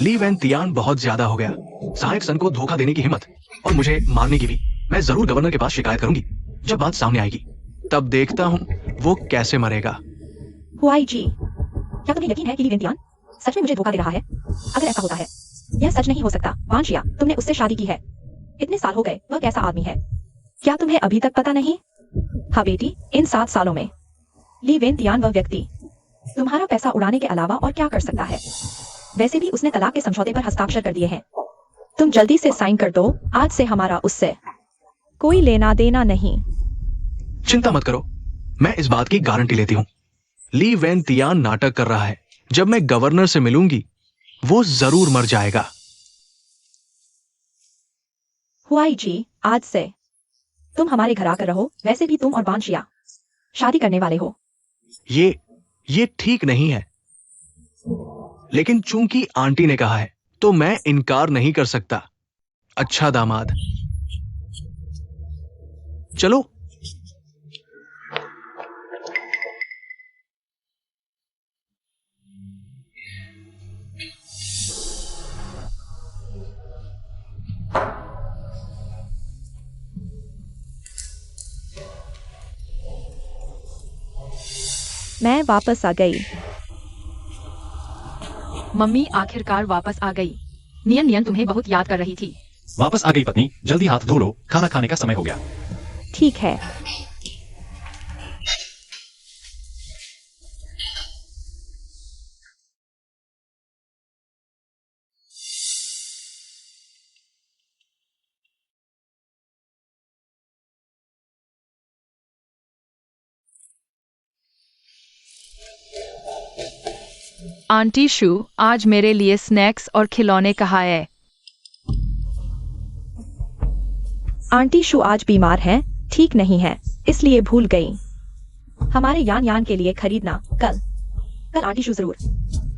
ली वैन तियान बहुत ज्यादा हो गया। सहायक सन को धोखा देने की हिम्मत और मुझे मारने की भी। मैं जरूर गवर्नर के पास शिकायत करूंगी। जब बात सामने आएगी तब देखता हूं वो कैसे मरेगा। हुआई जी, क्या तुम्हें यकीन है कि ली वेंतियान सच में मुझे धोखा दे रहा है? अगर ऐसा होता है, यह सच नहीं हो सकता। वांशिया, तुमने उससे शादी की है, इतने साल हो गए, वह कैसा आदमी है? क्या तुम्हें अभी तक पता नहीं? हाँ बेटी, इन 7 सालों में ली वेंतियान वह व्यक्ति तुम्हारा पैसा उड़ाने के अलावा और क्या कर सकता है? वैसे भी उसने तलाक के समझौते पर हस्ताक्षर कर दिए हैं। तुम जल्दी से साइन कर दो। आज से हमारा उससे कोई लेना देना नहीं। चिंता मत करो, मैं इस बात की गारंटी लेती हूं। ली वैन तियान नाटक कर रहा है। जब मैं गवर्नर से मिलूंगी वो जरूर मर जाएगा। हुआई जी, आज से तुम हमारे घर आकर रहो। वैसे भी तुम और बांशिया शादी करने वाले हो। ये ठीक नहीं है, लेकिन चूंकि आंटी ने कहा है तो मैं इनकार नहीं कर सकता। अच्छा दामाद, चलो। मैं वापस आ गई। मम्मी आखिरकार वापस आ गई। नियन नियन तुम्हें बहुत याद कर रही थी। वापस आ गई पत्नी, जल्दी हाथ धो लो, खाना खाने का समय हो गया। ठीक है। आंटी शू आज मेरे लिए स्नैक्स और खिलौने कहाँ है? आंटी शू आज बीमार है, ठीक नहीं है, इसलिए भूल गई। हमारे यान यान के लिए खरीदना कल आंटी शू जरूर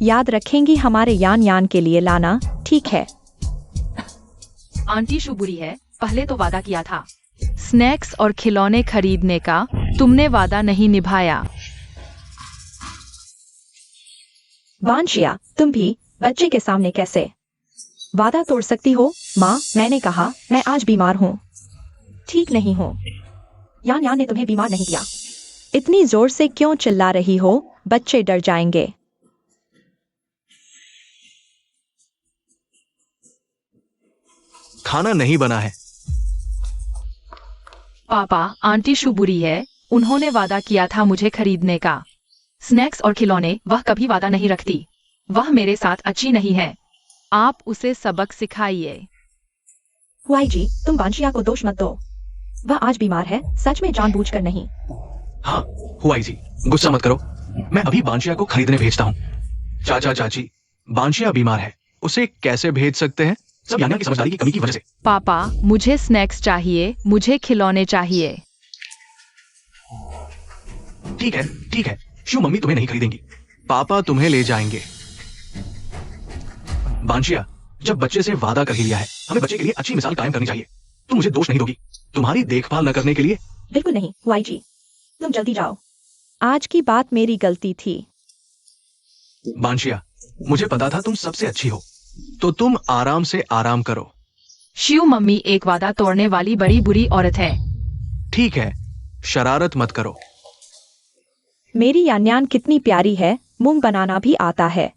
याद रखेंगी। हमारे यान यान के लिए लाना, ठीक है? आंटी शू बुरी है, पहले तो वादा किया था स्नैक्स और खिलौने खरीदने का, तुमने वादा नहीं निभाया। वांशिया, तुम भी बच्चे के सामने कैसे वादा तोड़ सकती हो? माँ, मैंने कहा मैं आज बीमार हूँ, ठीक नहीं हूँ। यान यान ने तुम्हें बीमार नहीं किया। इतनी जोर से क्यों चिल्ला रही हो? बच्चे डर जाएंगे। खाना नहीं बना है। पापा, आंटी शू बुरी है, उन्होंने वादा किया था मुझे खरीदने का स्नैक्स और खिलौने। वह कभी वादा नहीं रखती। वह मेरे साथ अच्छी नहीं है। आप उसे सबक सिखाइए। हुआई जी, तुम वांशिया को दोष मत दो। वह आज बीमार है, सच में जानबूझकर नहीं। हाँ हुआई जी, गुस्सा मत करो, मैं अभी बांशिया को खरीदने भेजता हूँ। चाचा चाची, बांशिया बीमार है, उसे कैसे भेज सकते हैं? सब याना की समझदारी की कमी की वजह से। पापा, मुझे स्नैक्स चाहिए, मुझे खिलौने चाहिए। ठीक है, शू मम्मी तुम्हें नहीं खरीदेंगी, पापा तुम्हें ले जाएंगे। बांशिया, जब बच्चे से वादा कर ही लिया है, हमें बच्चे के लिए अच्छी मिसाल कायम करनी चाहिए। तुम मुझे दोष नहीं दोगी तुम्हारी देखभाल न करने के लिए? बिल्कुल नहीं हुआई जी, तुम जल्दी जाओ। आज की बात मेरी गलती थी। बांशिया, मुझे पता था तुम सबसे अच्छी हो, तो तुम आराम से आराम करो। शिव मम्मी एक वादा तोड़ने वाली बड़ी बुरी औरत है। ठीक है, शरारत मत करो। मेरी यान्यान कितनी प्यारी है, मूंग बनाना भी आता है।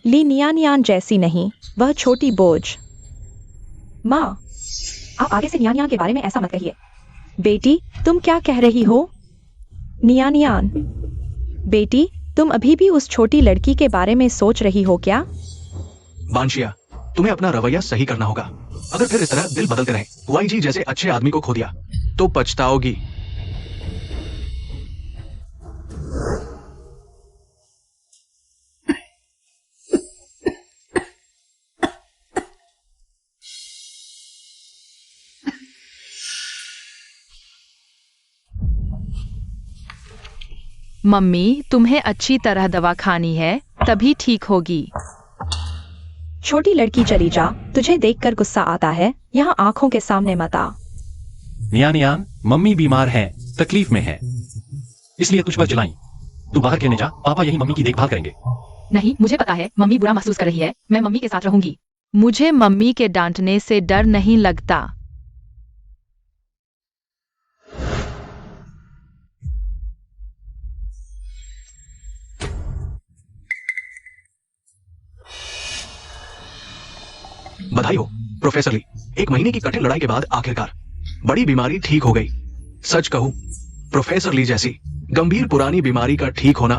ली नियान जैसी नहीं, वह छोटी बोझ। माँ, आप आगे से नियान के बारे में ऐसा मत कहिए। बेटी, तुम क्या कह रही हो? नियान, बेटी, तुम अभी भी उस छोटी लड़की के बारे में सोच रही हो क्या? बांशिया, तुम्हें अपना रवैया सही करना होगा। अगर फिर इस तरह दिल बदलते रहे, हुआई जी जैसे अच्छे आदमी को खो दिया, तो पछताओगी। मम्मी, तुम्हें अच्छी तरह दवा खानी है, तभी ठीक होगी। छोटी लड़की चली जा, तुझे देखकर गुस्सा आता है, यहाँ आंखों के सामने मत आ। नियान, मम्मी बीमार हैं, तकलीफ में हैं, इसलिए तुझ पर चिल्लाई। तू बाहर खेलने जा, पापा यही मम्मी की देखभाल करेंगे। नहीं, मुझे पता है मम्मी बुरा महसूस कर रही है, मैं मम्मी के साथ रहूंगी। मुझे मम्मी के डांटने से डर नहीं लगता। बधाई हो प्रोफेसर ली, 1 महीने की कठिन लड़ाई के बाद आखिरकार बड़ी बीमारी ठीक हो गई। सच कहूं, प्रोफेसर ली जैसी गंभीर पुरानी बीमारी का ठीक होना,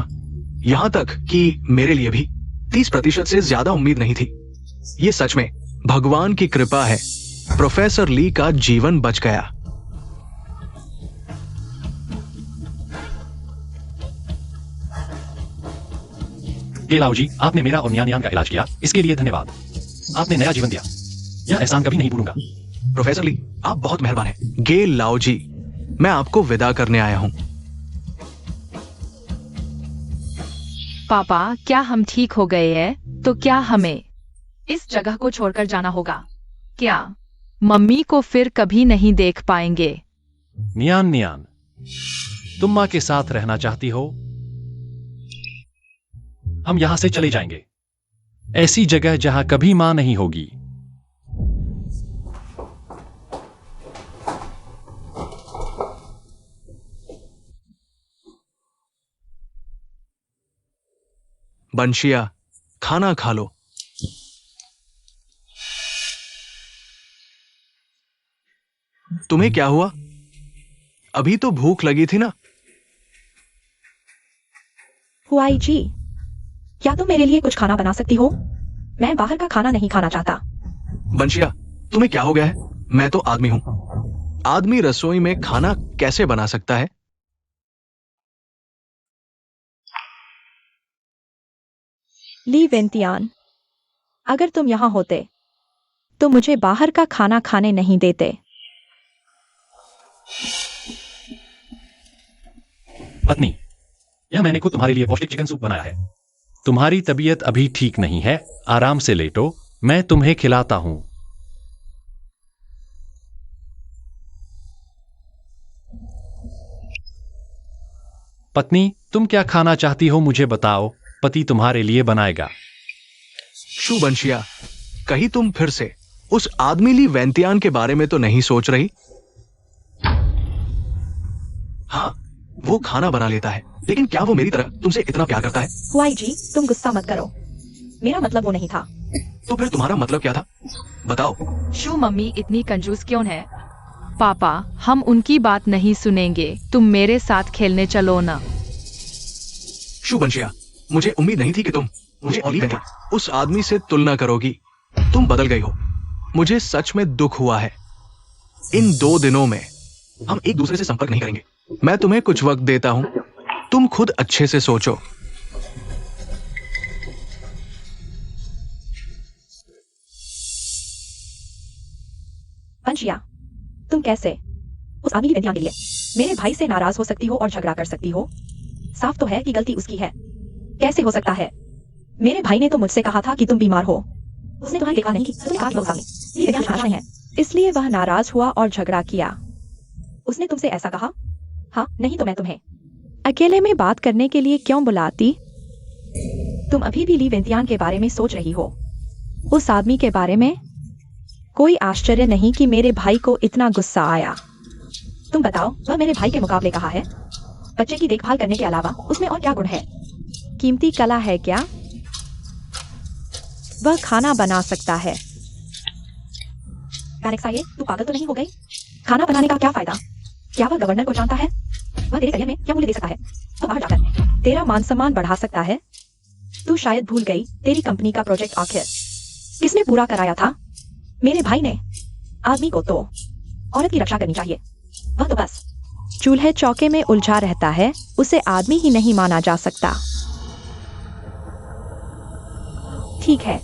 यहां तक कि मेरे लिए भी 30% से ज्यादा उम्मीद नहीं थी। ये सच में भगवान की कृपा है, प्रोफेसर ली का जीवन बच गया। ये लाओ जी, आपने मेरा और नियान का इलाज किया, इसके लिए धन्यवाद। आपने नया जीवन दिया, यह एहसान कभी नहीं भूलूंगा। प्रोफेसर ली, आप बहुत मेहरबान हैं। गे लाओ जी, मैं आपको विदा करने आया हूं। पापा, क्या हम ठीक हो गए हैं? तो क्या हमें इस जगह को छोड़कर जाना होगा? क्या मम्मी को फिर कभी नहीं देख पाएंगे? नियान, तुम माँ के साथ रहना चाहती हो? हम यहां से चले जाएंगे, ऐसी जगह जहां कभी मां नहीं होगी। बंशिया, खाना खा लो। तुम्हें क्या हुआ? अभी तो भूख लगी थी ना? हुआई जी, क्या तुम मेरे लिए कुछ खाना बना सकती हो? मैं बाहर का खाना नहीं खाना चाहता। बंशिया, तुम्हें क्या हो गया है? मैं तो आदमी हूं। आदमी रसोई में खाना कैसे बना सकता है? ली वेंतियान, अगर तुम यहां होते तो मुझे बाहर का खाना खाने नहीं देते। पत्नी, यह मैंने खुद तुम्हारे लिए पौष्टिक चिकन सूप बनाया है। तुम्हारी तबीयत अभी ठीक नहीं है, आराम से लेटो, मैं तुम्हें खिलाता हूं। पत्नी, तुम क्या खाना चाहती हो मुझे बताओ, पति तुम्हारे लिए बनाएगा। शू बंशिया, कहीं तुम फिर से उस आदमी ली वेंतियान के बारे में तो नहीं सोच रही? हाँ, वो खाना बना लेता है, लेकिन क्या वो मेरी तरह तुमसे इतना प्यार करता है? हुआई जी, तुम गुस्सा मत करो, मेरा मतलब वो नहीं था। तो फिर तुम्हारा मतलब क्या था? बताओ। शू मम्मी इतनी कंजूस क्यों है? पापा, हम उनकी बात नहीं सुनेंगे, तुम मेरे साथ खेलने चलो ना। शू बंशिया, मुझे उम्मीद नहीं थी कि तुम मुझे ओली वेंती उस आदमी से तुलना करोगी। तुम बदल गई हो, मुझे सच में दुख हुआ है। इन 2 दिनों में हम एक दूसरे से संपर्क नहीं करेंगे। मैं तुम्हें कुछ वक्त देता हूं, तुम खुद अच्छे से सोचो। पंचिया, तुम कैसे उस आदमी की वेंतियान के लिए मेरे भाई से नाराज हो सकती हो और झगड़ा कर सकती हो। साफ तो है कि गलती उसकी है। कैसे हो सकता है? मेरे भाई ने तो मुझसे कहा था कि तुम बीमार हो। उसने तुम्हें देखा नहीं कि तुमने कहा कि वो सामने। ये विज्ञान आशय है। इसलिए वह नाराज हुआ और झगड़ा किया। उसने तुमसे ऐसा कहा? हाँ, नहीं तो मैं तुम्हें अकेले में बात करने के लिए क्यों बुलाती? तुम अभी भी ली वेंतियान के बारे में सोच रही हो, उस आदमी के बारे में? कोई आश्चर्य नहीं कि मेरे भाई को इतना गुस्सा आया। तुम बताओ, वह मेरे भाई के मुकाबले कहाँ है? बच्चे की देखभाल करने के अलावा उसमें और क्या गुण है? कीमती कला है क्या? वह खाना बना सकता है। ये तू पागल तो नहीं हो गई? खाना बनाने का क्या फायदा? क्या वह गवर्नर को जानता है? वह तेरे करियर में क्या मूल्य दे सकता है? तो बाहर जाकर तेरा मान सम्मान बढ़ा सकता है। तू शायद भूल गई, तेरी कंपनी का प्रोजेक्ट आखिर किसने पूरा कराया था? मेरे भाई ने। आदमी को तो औरत की रक्षा करनी चाहिए। वह तो बस चूल्हे चौके में उलझा रहता है, उसे आदमी ही नहीं माना जा सकता। ठीक है,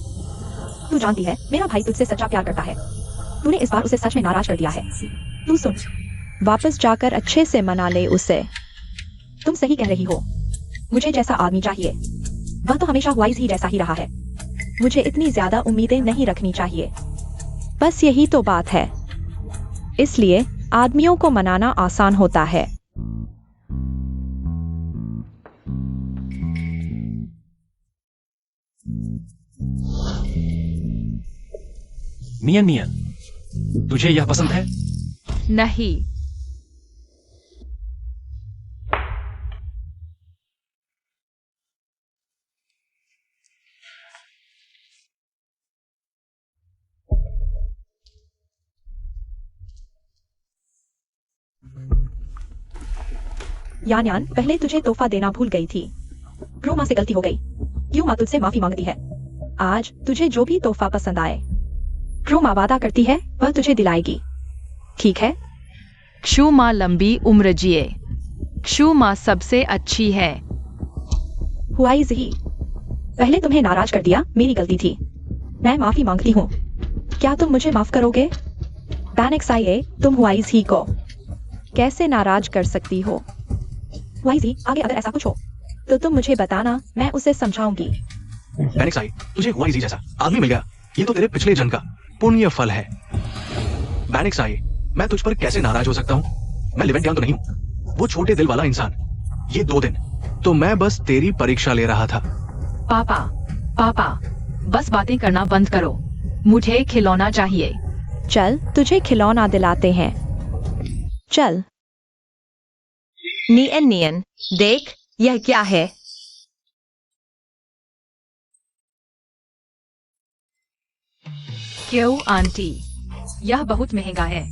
तू जानती है मेरा भाई तुझसे सच्चा प्यार करता है। तूने इस बार उसे सच में नाराज कर दिया है। तू सुन, वापस जाकर अच्छे से मना ले उसे। तुम सही कह रही हो, मुझे जैसा आदमी चाहिए। वह तो हमेशा वाइज ही जैसा ही रहा है। मुझे इतनी ज्यादा उम्मीदें नहीं रखनी चाहिए। बस यही तो बात है। इसलिए आदमियों को मनाना आसान होता है। नियन नियन, तुझे यह पसंद है? नहीं। यान यान, पहले तुझे तोहफा देना भूल गई थी। क्यों माँ से गलती हो गई? क्यों माँ तुझसे माफी मांगती है? आज तुझे जो भी तोहफा पसंद आए, क्यों माँ वादा करती है वह तुझे दिलाएगी। ठीक है? क्षु माँ लंबी उम्र जिए। क्षु माँ सबसे अच्छी है। हुआई जी, पहले तुम्हें नाराज कर दिया, मेरी गलती थी। मैं माफी मांगती हूँ। क्या तुम मुझे माफ करोगे? पैनिक्साइए, तुम हुआई जी को कैसे नाराज कर सकती हो? हुआई जी, आगे अगर ऐसा कुछ हो तो तुम मुझे बताना, मैं उसे समझाऊंगी। पैनिक्साई, तुझे हुआई जी जैसा आदमी मिल गया। ये तो तेरे पिछले जन्म का पुण्य फल है। पैनिक्साई, मैं तुझ पर कैसे नाराज हो सकता हूँ? मैं लिवेंटियान तो नहीं हूँ, वो छोटे दिल वाला इंसान। ये 2 दिन तो मैं बस तेरी परीक्षा ले रहा था। पापा, पापा, बस बातें करना बंद करो। मुझे खिलौना चाहिए। चल, तुझे खिलौना दिलाते हैं। चल। नियन नियन, देख यह क्या है? क्यों आंटी, यह बहुत महंगा है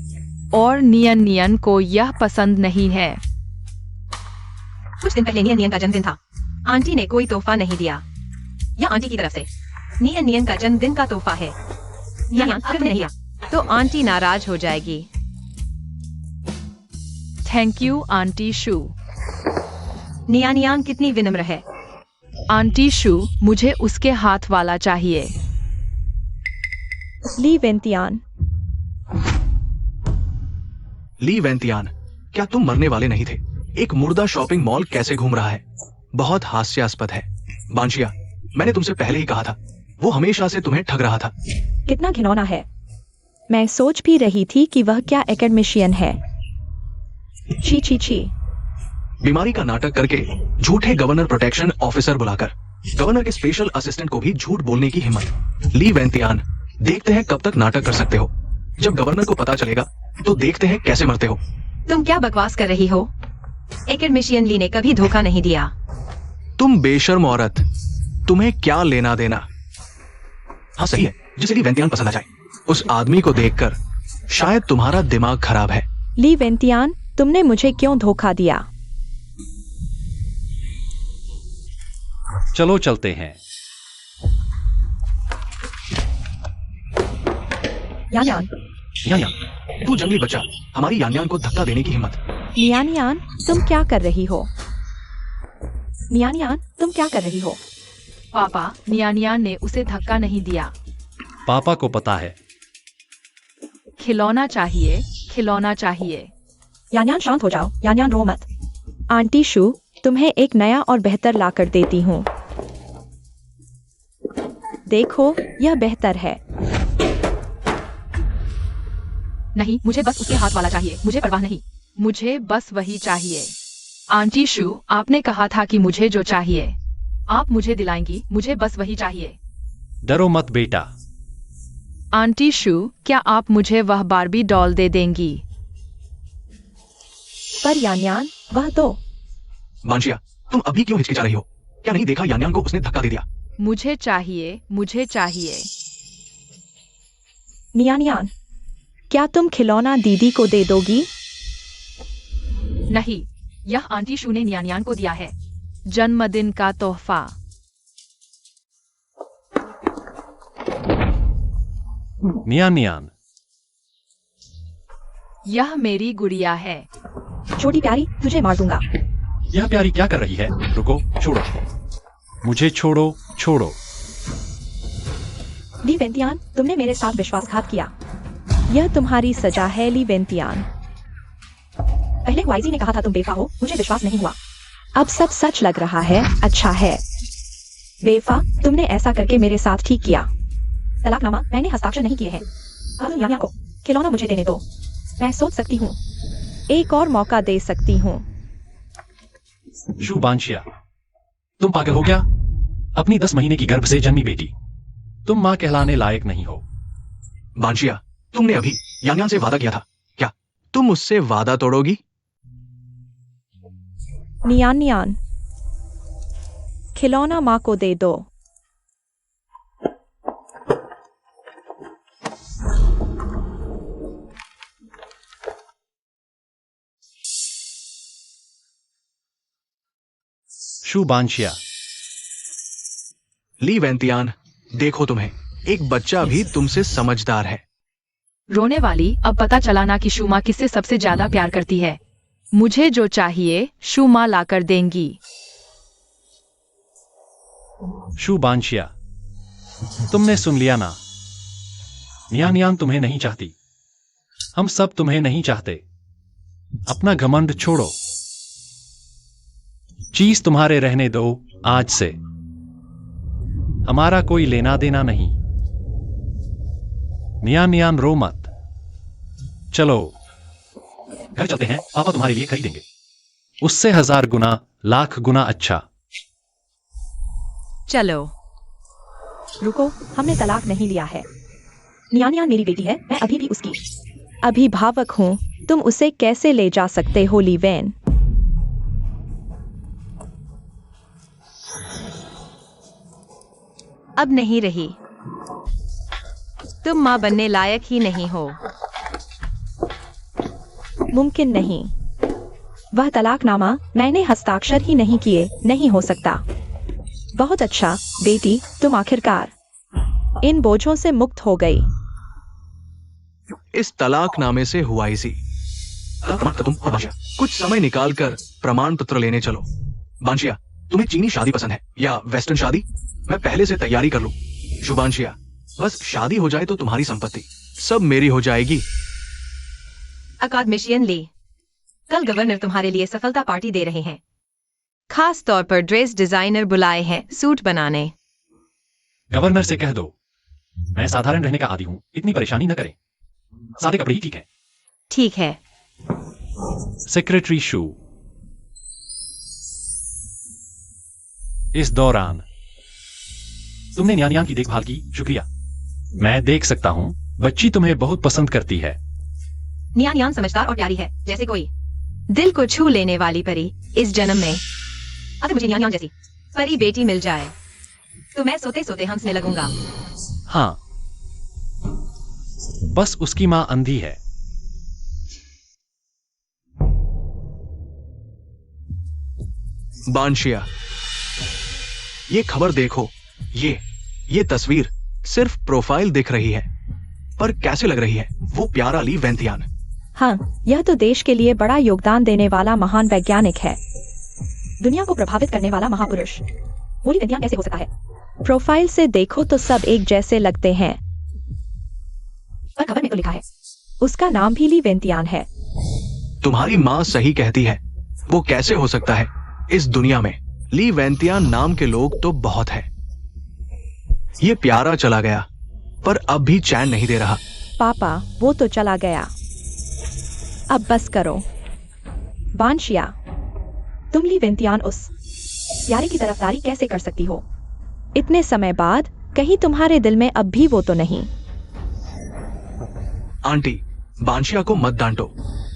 और नियन नियन को यह पसंद नहीं है। कुछ दिन पहले नियन नियन का जन्मदिन था। आंटी ने कोई तोहफा नहीं दिया। यह आंटी की तरफ से नियन नियन का जन्मदिन का तोहफा है। नियन, अगर तुमने नहीं दिया तो आंटी नाराज हो जाएगी। थैंक यू आंटी शू। नियान नियान कितनी विनम्र है। आंटी शू, मुझे उसके हाथ वाला चाहिए। ली वेंतियान। ली वेंतियान, क्या तुम मरने वाले नहीं थे? एक मुर्दा शॉपिंग मॉल कैसे घूम रहा है? बहुत हास्यास्पद है। बांशिया, मैंने तुमसे पहले ही कहा था, वो हमेशा से तुम्हें ठग रहा था। कितना घिनौना है। मैं सोच भी रही थी कि वह क्या एकेडमिशियन है। छी छी छी। बीमारी का नाटक करके झूठे गवर्नर प्रोटेक्शन ऑफिसर बुलाकर गवर्नर के स्पेशल असिस्टेंट को भी झूठ बोलने की हिम्मत। ली वेंतियान, देखते हैं कब तक नाटक कर सकते हो। जब गवर्नर को पता चलेगा तो देखते हैं कैसे मरते हो। तुम क्या बकवास कर रही हो? एकेडमिशियन ली ने कभी धोखा नहीं दिया। तुम बेशर्म औरत, तुम्हें क्या लेना देना? हाँ सही है, जिसे ली वेंतियान पसंद आ जाए उस आदमी को देखकर शायद तुम्हारा दिमाग खराब है। ली वेंतियान, तुमने मुझे क्यों धोखा दिया? चलो चलते हैं। यान यान, यान यान, तू जंगली बच्चा, हमारी यान यान को धक्का देने की हिम्मत। नियान यान, तुम क्या कर रही हो? नियान यान, तुम क्या कर रही हो? पापा, नियानियान ने उसे धक्का नहीं दिया। पापा को पता है। खिलौना चाहिए, खिलौना चाहिए। यान्यान शांत हो जाओ, यान्यान रो मत। आंटी शू, तुम्हें एक नया और बेहतर लाकर देती हूँ। देखो, यह बेहतर है। नहीं, मुझे बस उसके हाथ वाला चाहिए, मुझे परवाह नहीं। मुझे बस वही चाहिए। आंटी शू, आपने कहा था कि मुझे जो चाहिए आप मुझे दिलाएंगी, मुझे बस वही चाहिए। डरो मत बेटा। आंटी शू, क्या आप मुझे वह बार्बी डॉल दे देंगी? पर यान्यान, वह तो। बांशिया, तुम अभी क्यों हिचकिचा रही हो? क्या नहीं देखा यान्यान को उसने धक्का दे दिया? मुझे चाहिए, मुझे चाहिए। नियानियान, क्या तुम खिलौना दीदी को दे दोगी? नहीं, यह आंटी शू ने नियानियान को दिया है, जन्मदिन का तोहफा। नियान नियान, यह मेरी गुड़िया है। छोटी प्यारी, तुझे मार दूंगा। यह प्यारी क्या कर रही है? रुको, छोड़ो मुझे, छोड़ो छोड़ो। ली वेंतियान, तुमने मेरे साथ विश्वासघात किया। यह तुम्हारी सजा है ली वेंतियान। पहले वाइजी ने कहा था तुम बेफा हो, मुझे विश्वास नहीं हुआ। अब सब सच लग रहा है। अच्छा है बेफा, तुमने ऐसा करके मेरे साथ ठीक किया। तलाकनामा मैंने हस्ताक्षर नहीं किए हैं। अब यान्या को खिलौना मुझे देने दो। मैं सोच सकती हूँ, एक और मौका दे सकती हूँ। शू बांशिया, तुम पागल हो क्या? अपनी 10 महीने की गर्भ से जन्मी बेटी, तुम मां कहलाने लायक नहीं हो। बांशिया, तुमने अभी यान्यान से वादा किया था, क्या तुम उससे वादा तोड़ोगी? नियान नियान, खिलौना माँ को दे दो। शू बांशिया, ली वेंतियान, देखो तुम्हें, एक बच्चा भी तुमसे समझदार है। रोने वाली, अब पता चला ना कि शूमा किससे सबसे ज्यादा प्यार करती है। मुझे जो चाहिए शूमा लाकर देंगी। शू बांशिया, तुमने सुन लिया ना? नियान नियान तुम्हें नहीं चाहती, हम सब तुम्हें नहीं चाहते। अपना घमंड छोड़ो, चीज तुम्हारे रहने दो। आज से हमारा कोई लेना देना नहीं। नियान नियान रो मत। चलो घर चलते हैं, पापा तुम्हारे लिए खरीदेंगे। उससे 1000 गुना, लाख गुना अच्छा। चलो। रुको, हमने तलाक नहीं लिया है। नियानियान मेरी बेटी है, मैं अभी भी उसकी अभिभावक हूँ। तुम उसे कैसे ले जा सकते हो लीवेन? अब नहीं रही। तुम माँ बनने लायक ही नहीं हो। मुमकिन नहीं। वह तलाकनामा मैंने हस्ताक्षर ही नहीं किए, नहीं हो सकता। बहुत अच्छा बेटी, तुम आखिरकार इन बोझों से मुक्त हो गई। इस तलाकनामे से हुआ इसी। तुम और बांशिया कुछ समय निकालकर प्रमाण पत्र लेने चलो। बांशिया, तुम्हें चीनी शादी पसंद है या वेस्टर्न शादी? मैं पहले से तैयारी कर लूं। शुभांशिया, बस शादी हो जाए तो तुम्हारी संपत्ति सब मेरी हो जाएगी। अकादमिशियन ली, कल गवर्नर तुम्हारे लिए सफलता पार्टी दे रहे हैं। खास तौर पर ड्रेस डिजाइनर बुलाए हैं सूट बनाने। गवर्नर से कह दो मैं साधारण रहने का आदी हूं, इतनी परेशानी न करें, सादे कपड़े ही ठीक है। ठीक है। सेक्रेटरी शू, इस दौरान तुमने न्यानियान की देखभाल की, शुक्रिया। मैं देख सकता हूं बच्ची तुम्हें बहुत पसंद करती है। नियान समझदार और प्यारी है, जैसे कोई दिल को छू लेने वाली परी। इस जन्म में अगर मुझे नियान जैसी परी बेटी मिल जाए तो मैं सोते सोते हंसने लगूंगा। हाँ, बस उसकी मां अंधी है। बांशिया, ये खबर देखो। ये तस्वीर सिर्फ प्रोफाइल दिख रही है, पर कैसे लग रही है वो प्यारा ली वेंतियान। हाँ, यह तो देश के लिए बड़ा योगदान देने वाला महान वैज्ञानिक है, दुनिया को प्रभावित करने वाला महापुरुष। वो ली वेंतियान कैसे हो सकता है? प्रोफाइल से देखो तो सब एक जैसे लगते हैं, पर खबर में तो लिखा है उसका नाम भी ली वेंतियान है। तुम्हारी माँ सही कहती है। वो कैसे हो सकता है? इस दुनिया में ली वेंतियान नाम के लोग तो बहुत हैं। ये प्यारा चला गया, पर अब भी चैन नहीं दे रहा। पापा, वो तो चला गया, अब बस करो। बांशिया, तुम ली वेंतियान उस प्यारे की तरफदारी कैसे कर सकती हो? इतने समय बाद कहीं तुम्हारे दिल में अब भी वो तो नहीं? आंटी, बांशिया को मत डांटो।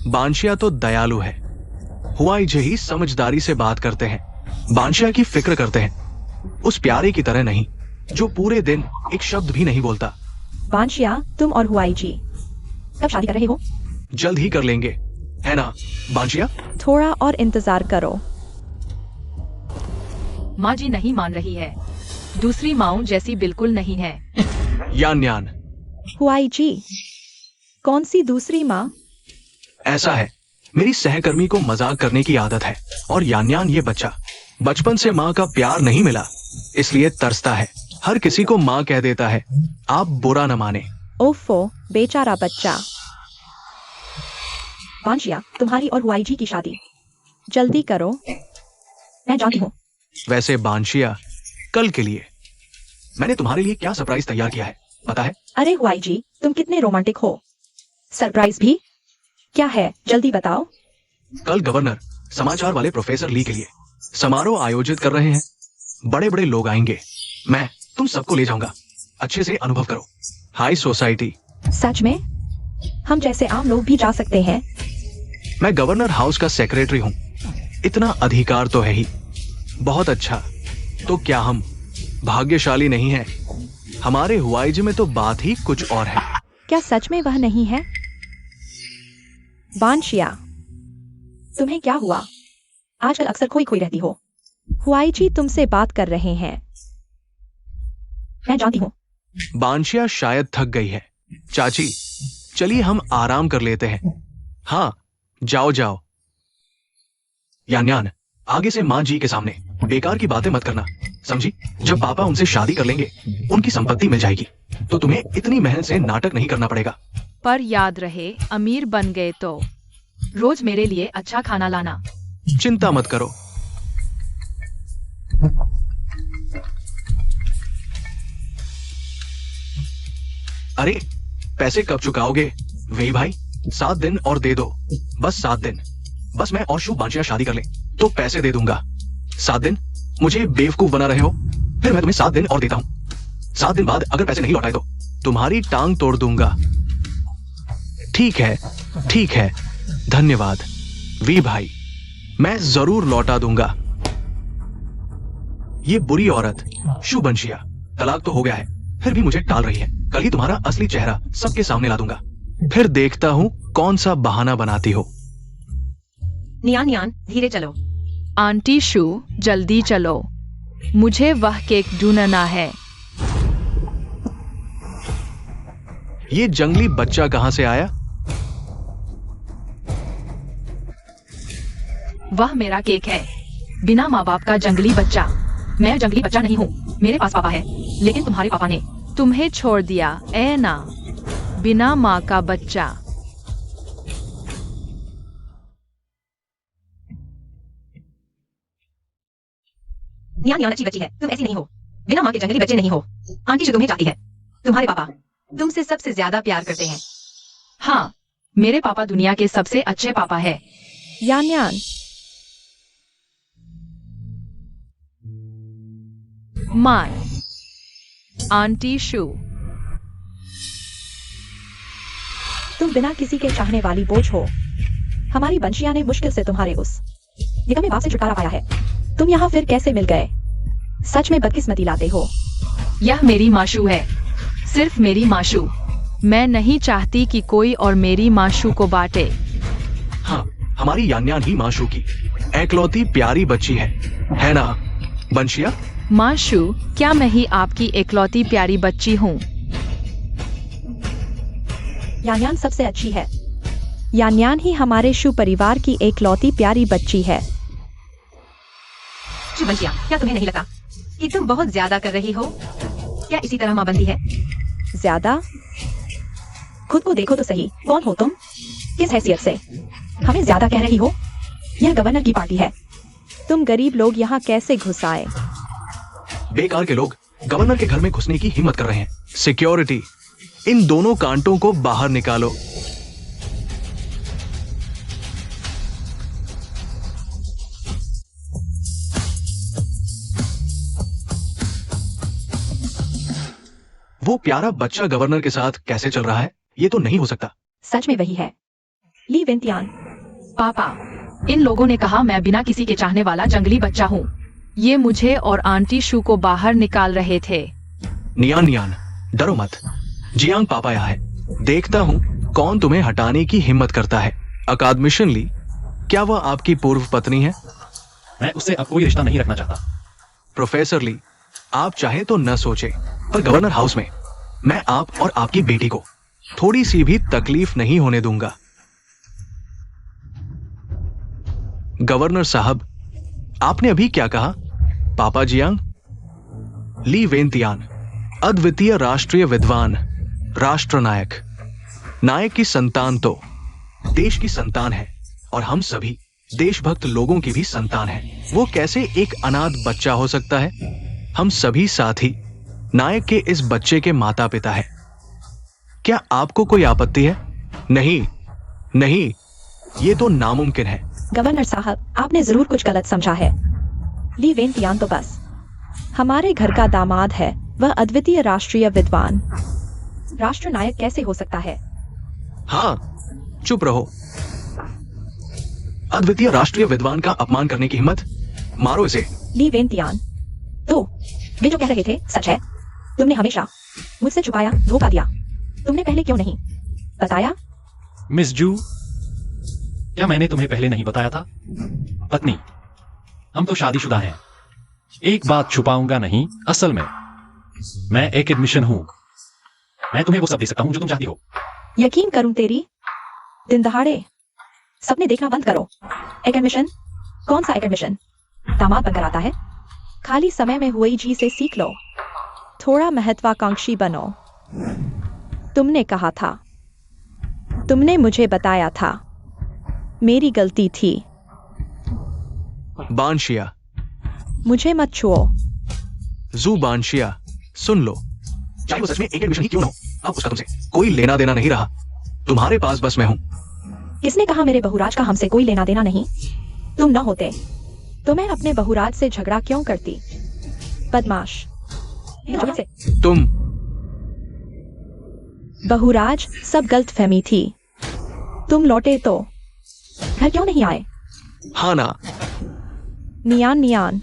बांशिया तो दयालु है। हुआईजे ही समझदारी से बात करते हैं, बांशिया की फिक्र करते हैं, उस प्यारे की तरह नहीं जो पूरे दिन एक शब्द भी नहीं बोलता। बांशिया, तुम और हुआईजी कब शादी कर रहे हो? जल्द ही कर लेंगे, है ना बांशिया? थोड़ा और इंतजार करो। माँ जी नहीं मान रही है, दूसरी माओ जैसी बिल्कुल नहीं है। यान यान, हुआईजी, कौन सी दूसरी माँ? ऐसा है, मेरी सहकर्मी को मजाक करने की आदत है, और यान यान ये बच्चा बचपन से माँ का प्यार नहीं मिला, इसलिए तरसता है, हर किसी को माँ कह देता है। आप बुरा न माने। ओफो, बेचारा बच्चा। बांशिया, तुम्हारी और हुआईजी की शादी जल्दी करो, मैं जानती हूँ। वैसे बांशिया, कल के लिए मैंने तुम्हारे लिए क्या सरप्राइज तैयार किया है पता है? अरे हुआईजी, तुम कितने रोमांटिक हो। सरप्राइज भी? क्या है, जल्दी बताओ। कल गवर्नर समाचार वाले प्रोफेसर ली के लिए समारोह आयोजित कर रहे हैं। बड़े बड़े लोग आएंगे, मैं तुम सबको ले जाऊंगा, अच्छे से अनुभव करो। High society. सच में? हम जैसे आम लोग भी जा सकते हैं? मैं गवर्नर हाउस का सेक्रेटरी हूँ, इतना अधिकार तो है ही। बहुत अच्छा, तो क्या हम भाग्यशाली नहीं हैं? हमारे हुआईजी में तो बात ही कुछ और है। क्या सच में वह नहीं है? बांशिया, तुम्हें क्या हुआ? आजकल अक्सर खोई खोई रहती हो। हुआईजी तुमसे बात कर रहे हैं, मैं जानती हूँ। बांशिया शायद थक गई है। चाची, चलिए हम आराम कर लेते हैं। हाँ, जाओ जाओ। यान यान, आगे से माँ जी के सामने बेकार की बातें मत करना, समझी? जब पापा उनसे शादी कर लेंगे, उनकी संपत्ति मिल जाएगी, तो तुम्हें इतनी मेहनत से नाटक नहीं करना पड़ेगा। पर याद रहे, अमीर बन गए तो रोज मेरे लिए अच्छा खाना लाना। चिंता मत करो। अरे, पैसे कब चुकाओगे? वही भाई, 7 दिन और दे दो, बस 7 दिन। बस मैं और शुभ बांशिया शादी कर ले तो पैसे दे दूंगा। 7 दिन? मुझे बेवकूफ बना रहे हो? फिर मैं तुम्हें 7 दिन और देता हूं। 7 दिन बाद अगर पैसे नहीं लौटाए तो तुम्हारी टांग तोड़ दूंगा। ठीक है, ठीक है, धन्यवाद वी भाई, मैं जरूर लौटा दूंगा। ये बुरी औरत शुभ बांशिया, तलाक तो हो गया है, फिर भी मुझे टाल रही है। कल ही तुम्हारा असली चेहरा सबके सामने ला दूंगा, फिर देखता हूं कौन सा बहाना बनाती हो। नियान नियान, धीरे चलो। आंटी शू, जल्दी चलो, मुझे वह केक ढूंढना है। ये जंगली बच्चा कहां से आया? वह मेरा केक है, बिना माँ बाप का जंगली बच्चा। मैं जंगली बच्चा नहीं हूँ, मेरे पास पापा है, लेकिन तुम्हारे पापा ने तुम्हें छोड़ दिया, ऐ ना, बिना माँ का बच्चा। नियान नियान अच्छी बच्ची है, तुम ऐसी नहीं हो, बिना माँ के जंगली बच्चे नहीं हो। आंटी जो तुम्हें चाहती है, तुम्हारे पापा तुमसे सबसे ज्यादा प्यार करते हैं। हाँ, मेरे पापा दुनिया के सबसे अच्छे पापा है। यान यान, माय आंटी शू, तुम बिना किसी के चाहने वाली बोझ हो। हमारी बंशिया ने मुश्किल से तुम्हारे उस निकम्मे बाप से छुटकारा पाया है, तुम यहाँ फिर कैसे मिल गए? सच में बदकिस्मती लाते हो। यह मेरी माशू है, सिर्फ मेरी माशू। मैं नहीं चाहती कि कोई और मेरी माशू को बांटे। हाँ, हमारी यान यान ही माशू की एकलौती प्यारी बच्ची है ना बंशिया? माशू, क्या मैं ही आपकी एकलौती प्यारी बच्ची हूँ? यान यान सबसे अच्छी है। यान यान ही हमारे शू परिवार की एकलौती प्यारी बच्ची है। शुभ बांशिया, क्या तुम्हें नहीं लगता कि तुम बहुत ज्यादा कर रही हो? क्या इसी तरह माँ बनती है? ज्यादा? खुद को देखो तो सही, कौन हो तुम? किस हैसियत से? हमें ज्यादा कह रही हो? यह गवर्नर की पार्टी है। तुम गरीब लोग यहाँ कैसे घुस आए? बेकार के लोग गवर्नर के घर में घुसने की हिम्मत कर रहे हैं। सिक्योरिटी, इन दोनों कांटों को बाहर निकालो। वो प्यारा बच्चा गवर्नर के साथ कैसे चल रहा है? ये तो नहीं हो सकता। सच में वही है। ली वेंतियान। पापा, इन लोगों ने कहा मैं बिना किसी के चाहने वाला जंगली बच्चा हूँ। ये मुझे और आंटी शू को बाहर निकाल रहे थे। नियान नियान, डरो मत। जियांग पापा यहाँ है। देखता हूँ कौन तुम्हें हटाने की हिम्मत करता है। अकादमिशन ली, क्या वह आपकी पूर्व पत्नी है? मैं उससे अब कोई रिश्ता नहीं रखना चाहता। प्रोफेसर ली, आप चाहे तो न सोचे, पर गवर्नर हाउस में मैं आप और आपकी बेटी को थोड़ी सी भी तकलीफ नहीं होने दूंगा। गवर्नर साहब, आपने अभी क्या कहा? पापा जियांग? ली वेंतियान, अद्वितीय राष्ट्रीय विद्वान, राष्ट्रनायक। नायक की संतान तो देश की संतान है और हम सभी देशभक्त लोगों की भी संतान है। वो कैसे एक अनाथ बच्चा हो सकता है? हम सभी साथी नायक के इस बच्चे के माता पिता हैं। क्या आपको कोई आपत्ति है? नहीं, नहीं, ये तो नामुमकिन है। गवर्नर साहब, आपने जरूर कुछ गलत समझा है। ली वेंतियान तो बस हमारे घर का दामाद है। वह अद्वितीय राष्ट्रीय विद्वान, राष्ट्रनायक कैसे हो सकता है? हाँ, चुप रहो। अद्वितीय राष्ट्रीय विद्वान का अपमान करने की हिम्मत? मारो इसे। ली वेंतियान, तो वे जो कह रहे थे सच है। तुमने हमेशा मुझसे छुपाया, धोखा दिया। तुमने पहले क्यों नहीं बताया? मिस जू, क्या मैंने तुम्हें पहले नहीं बताया था? पत्नी, हम तो शादीशुदा हैं। एक बात छुपाऊंगा नहीं, असल में मैं एक एडमिशन हूं। मैं तुम्हें वो सब दे सकता हूं जो तुम चाहती हो। यकीन करूं तेरी? दिन दहाड़े सपने देखना बंद करो। एक एडमिशन? कौन सा एक एडमिशन? दामाद बनकर आता है? खाली समय में हुई जी से सीख लो। थोड़ा महत्वाकांक्षी बनो। तुमने कहा था, तुमने मुझे बताया था, मेरी गलती थी। बानशिया, मुझे मत छुओ। जू बानशिया, सुन लो। चाहे वो सच में एक एडमिशन ही क्यों ना हो, अब उसका तुमसे कोई लेना देना नहीं रहा। तुम्हारे पास बस मैं हूं। किसने कहा मेरे बहुराज का हमसे कोई लेना देना नहीं? तुम न होते तो मैं अपने बहुराज से झगड़ा क्यों करती? बदमाश। तुम बहुराज, सब गलतफहमी थी। तुम लौटे तो घर क्यों नहीं आए? हाँ ना। नियान नियान,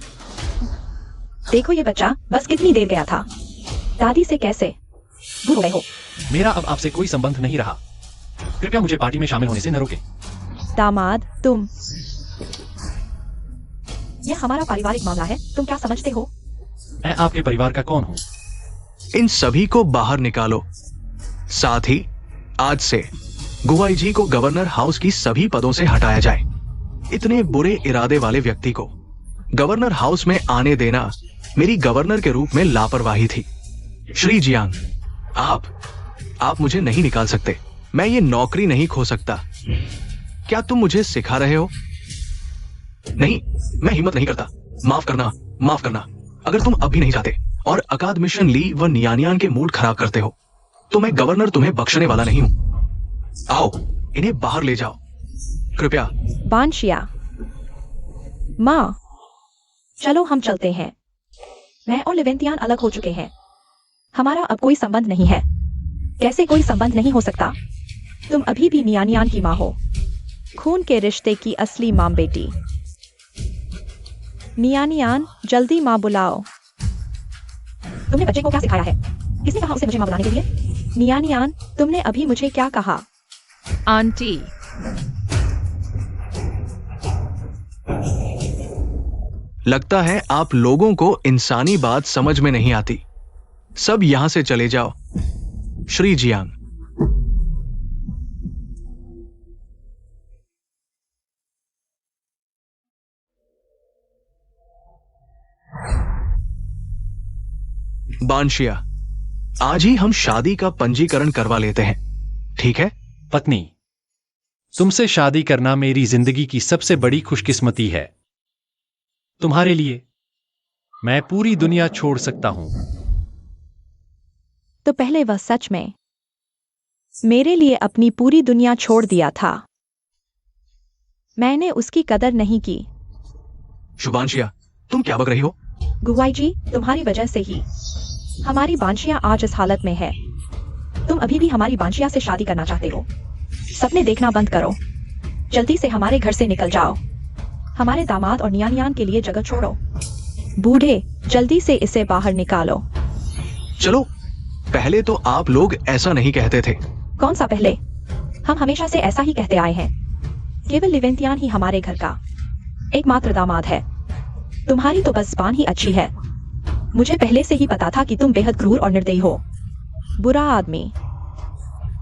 देखो ये बच्चा बस कितनी देर गया था। दादी से कैसे दूर हो गए हो? मेरा अब आपसे कोई संबंध नहीं रहा। कृपया मुझे पार्टी में शामिल होने से न रोके। दामाद, तुम, यह हमारा पारिवारिक मामला है। तुम क्या समझते हो? मैं आपके परिवार का कौन हूं? इन सभी को बाहर निकालो। साथ ही आज से गुवाई जी को गवर्नर हाउस की सभी पदों से हटाया जाए। इतने बुरे इरादे वाले व्यक्ति को गवर्नर हाउस में आने देना मेरी गवर्नर के रूप में लापरवाही थी। श्री जियांग, आप मुझे नहीं निकाल सकते। मैं ये नौकरी नहीं खो सकता। क्या तुम मुझे सिखा रहे हो? नहीं, मैं हिम्मत नहीं करता। माफ करना, माफ करना। अगर तुम अब भी नहीं चाहते और अकादमिशन ली व नियानियान के मूड खराब करते हो तो मैं गवर्नर तुम्हें बख्शने वाला नहीं हूं। आओ, इन्हें बाहर ले जाओ, कृपया। बानशिया, माँ, चलो हम चलते हैं। मैं और लिवेंतियान अलग हो चुके हैं। हमारा अब कोई संबंध नहीं है। कैसे कोई संबंध नहीं हो सकता? तुम अभी भी नियानियान की माँ हो, खून के रिश्ते की असली माँ बेटी। नियानियान, जल्दी माँ बुलाओ। तुमने बच्चे को क्या सिखाया है? किसने कहा उसे मुझे माँ बुलाने के लिए? नियानियान, तुमने अभी मुझे क्या कहा? आंटी, लगता है आप लोगों को इंसानी बात समझ में नहीं आती। सब यहां से चले जाओ। श्री जियांग। बानशिया, आज ही हम शादी का पंजीकरण करवा लेते हैं, ठीक है? पत्नी, तुमसे शादी करना मेरी जिंदगी की सबसे बड़ी खुशकिस्मती है। तुम्हारे लिए मैं पूरी दुनिया छोड़ सकता हूं। तो पहले वह सच में मेरे लिए अपनी पूरी दुनिया छोड़ दिया था। मैंने उसकी कदर नहीं की। शुभांशिया, तुम क्या बक रही हो? गुवाई जी, तुम्हारी वजह से ही हमारी बांशिया आज इस हालत में है। तुम अभी भी हमारी बांशिया से शादी करना चाहते हो। सपने देखना बंद करो। जल्दी से हमारे घर से निकल जाओ। हमारे दामाद और नियान के लिए जगह छोड़ो। बूढ़े, जल्दी से इसे बाहर निकालो। चलो, पहले तो आप लोग ऐसा नहीं कहते थे। कौन सा पहले? हम हमेशा से ऐसा ही कहते आए हैं। केवल लिवेंतियान ही हमारे घर का एकमात्र दामाद है। तुम्हारी तो बस ज़बान ही अच्छी है। मुझे पहले से ही पता था कि तुम बेहद क्रूर और निर्दयी हो। बुरा आदमी।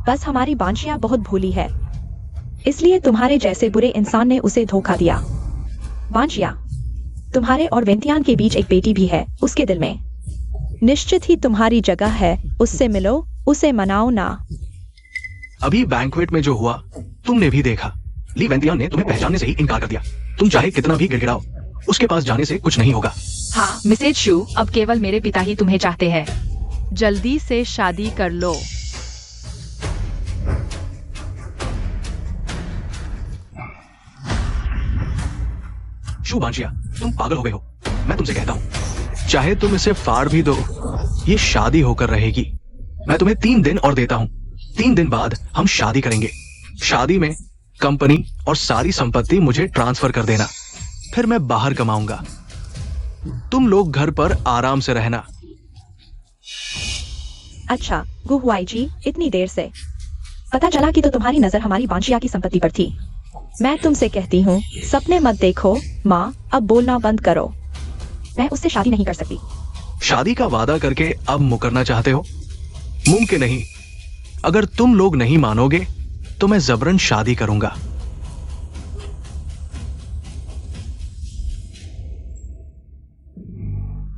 बस हमारी बांशिया बहुत भोली है, इसलिए तुम्हारे जैसे बुरे इंसान ने उसे धोखा दिया। बांशिया, तुम्हारे और वेंतियान के बीच एक बेटी भी है। उसके दिल में निश्चित ही तुम्हारी जगह है। उससे मिलो, उसे मनाओ ना। अभी बैंक्वेट में जो हुआ तुमने भी देखा। ली वेंतियान ने तुम्हें पहचानने से ही इनकार कर दिया। तुम चाहे कितना भी गिड़गिड़ाओ, उसके पास जाने से कुछ नहीं होगा। हाँ मिसेज शू, अब केवल मेरे पिता ही तुम्हें चाहते हैं। जल्दी से शादी कर लो। शुभांशिया, तुम पागल हो गए हो। मैं तुमसे कहता हूँ, चाहे तुम इसे फाड़ भी दो, ये शादी होकर रहेगी। मैं तुम्हें 3 दिन और देता हूँ। 3 दिन बाद हम शादी करेंगे। शादी में कंपनी और सारी संपत्ति मुझे ट्रांसफर कर देना। फिर मैं बाहर कमाऊंगा। तुम लोग घर पर आराम से रहना। अच्छा गुहुआई जी, इतनी देर से पता चला कि तो तुम्हारी नजर हमारी बांशिया की संपत्ति पर थी। मैं तुमसे कहती हूँ, सपने मत देखो। माँ, अब बोलना बंद करो। मैं उससे शादी नहीं कर सकती। शादी का वादा करके अब मुकरना चाहते हो? मुमकिन नहीं। अगर तुम लोग नहीं मानोगे तो मैं जबरन शादी करूंगा।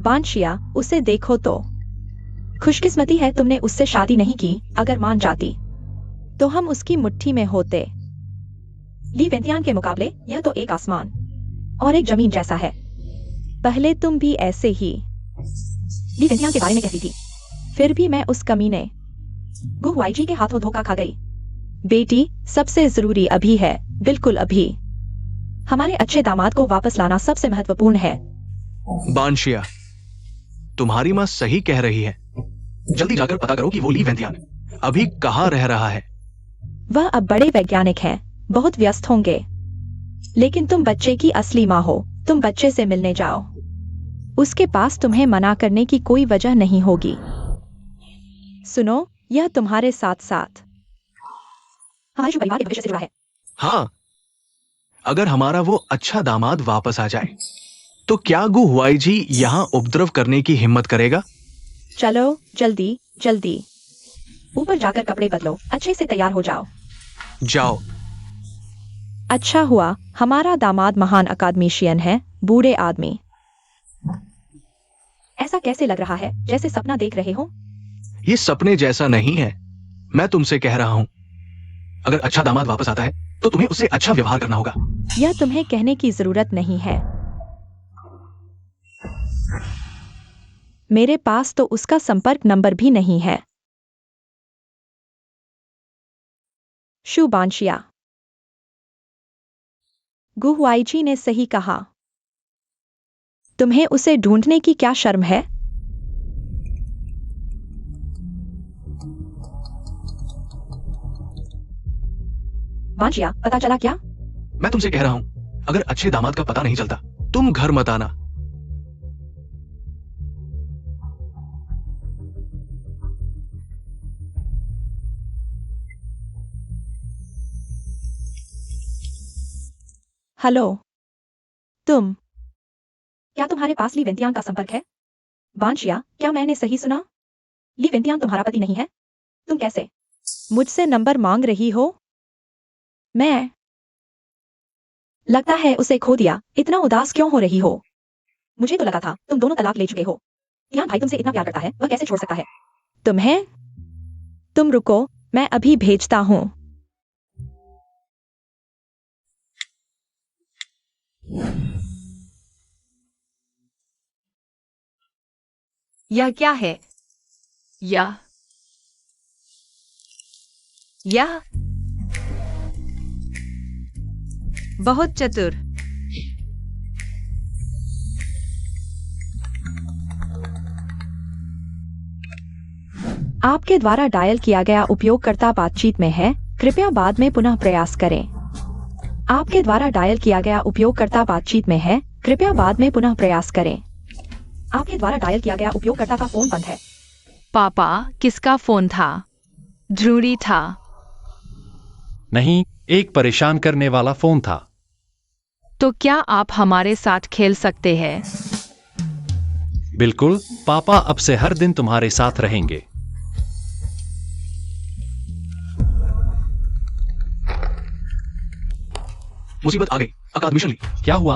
बांशिया, उसे देखो तो। खुशकिस्मती है तुमने उससे शादी नहीं की। अगर मान जाती तो हम उसकी मुट्ठी में होते। ली वेंतियान के मुकाबले यह तो एक आसमान और एक जमीन जैसा है। पहले तुम भी ऐसे ही ली वेंतियान के बारे में कहती थी, फिर भी मैं उस कमीने गुहुआई जी के हाथों धोखा खा गई। बेटी, सबसे जरूरी अभी है, बिल्कुल अभी। हमारे अच्छे दामाद को वापस लाना सबसे महत्वपूर्ण है। बांशिया, तुम्हारी मां सही कह रही है। जल्दी जाकर पता करो कि वो ली वेंतियान अभी कहाँ रह रहा है। वह अब बड़े वैज्ञानिक हैं, बहुत व्यस्त होंगे। लेकिन तुम बच्चे की असली माँ हो। तुम बच्चे से मिलने जाओ। उसके पास तुम्हें मना करने की कोई वजह नहीं होगी। सुनो, यह तुम्हारे साथ साथ हमारे परिवार के भविष्य से जुड़ा है। हाँ, अगर हमारा वो अच्छा दामाद वापस आ जाए तो क्या गुहुआई जी यहाँ उपद्रव करने की हिम्मत करेगा? चलो जल्दी जल्दी ऊपर जाकर कपड़े बदलो, अच्छे से तैयार हो जाओ। जाओ। अच्छा हुआ हमारा दामाद महान अकादमीशियन है। बूढ़े आदमी। ऐसा कैसे लग रहा है जैसे सपना देख रहे हो? ये सपने जैसा नहीं है। मैं तुमसे कह रहा हूं, अगर अच्छा दामाद वापस आता है तो तुम्हें उससे अच्छा व्यवहार करना होगा। यह तुम्हें कहने की जरूरत नहीं है। मेरे पास तो उसका संपर्क नंबर भी नहीं है। शू बांशिया, गुहुआई जी ने सही कहा। तुम्हें उसे ढूंढने की क्या शर्म है? बांशिया, पता चला क्या? मैं तुमसे कह रहा हूं, अगर अच्छे दामाद का पता नहीं चलता तुम घर मत आना। हेलो, तुम। क्या तुम्हारे पास ली वेंतियान का संपर्क है? बांशिया, क्या मैंने सही सुना? ली वेंतियान तुम्हारा पति नहीं है? तुम कैसे मुझसे नंबर मांग रही हो? मैं लगता है उसे खो दिया। इतना उदास क्यों हो रही हो? मुझे तो लगा था तुम दोनों तलाक ले चुके हो। यान भाई तुमसे इतना प्यार करता है, वह कैसे छोड़ सकता है तुम्हें? तुम रुको, मैं अभी भेजता हूं। यह क्या है? यह यह बहुत चतुर। आपके द्वारा डायल किया गया उपयोगकर्ता बातचीत में है, कृपया बाद में पुनः प्रयास करें। आपके द्वारा डायल किया गया उपयोगकर्ता बातचीत में है, कृपया बाद में पुनः प्रयास करें। आपके द्वारा डायल किया गया उपयोगकर्ता का फोन बंद है। पापा, किसका फोन था? ध्रुरी था। नहीं, एक परेशान करने वाला फोन था। तो क्या आप हमारे साथ खेल सकते हैं? बिल्कुल, पापा अब से हर दिन तुम्हारे साथ रहेंगे। मुसीबत आ गई। अकादमिशन ली। क्या हुआ?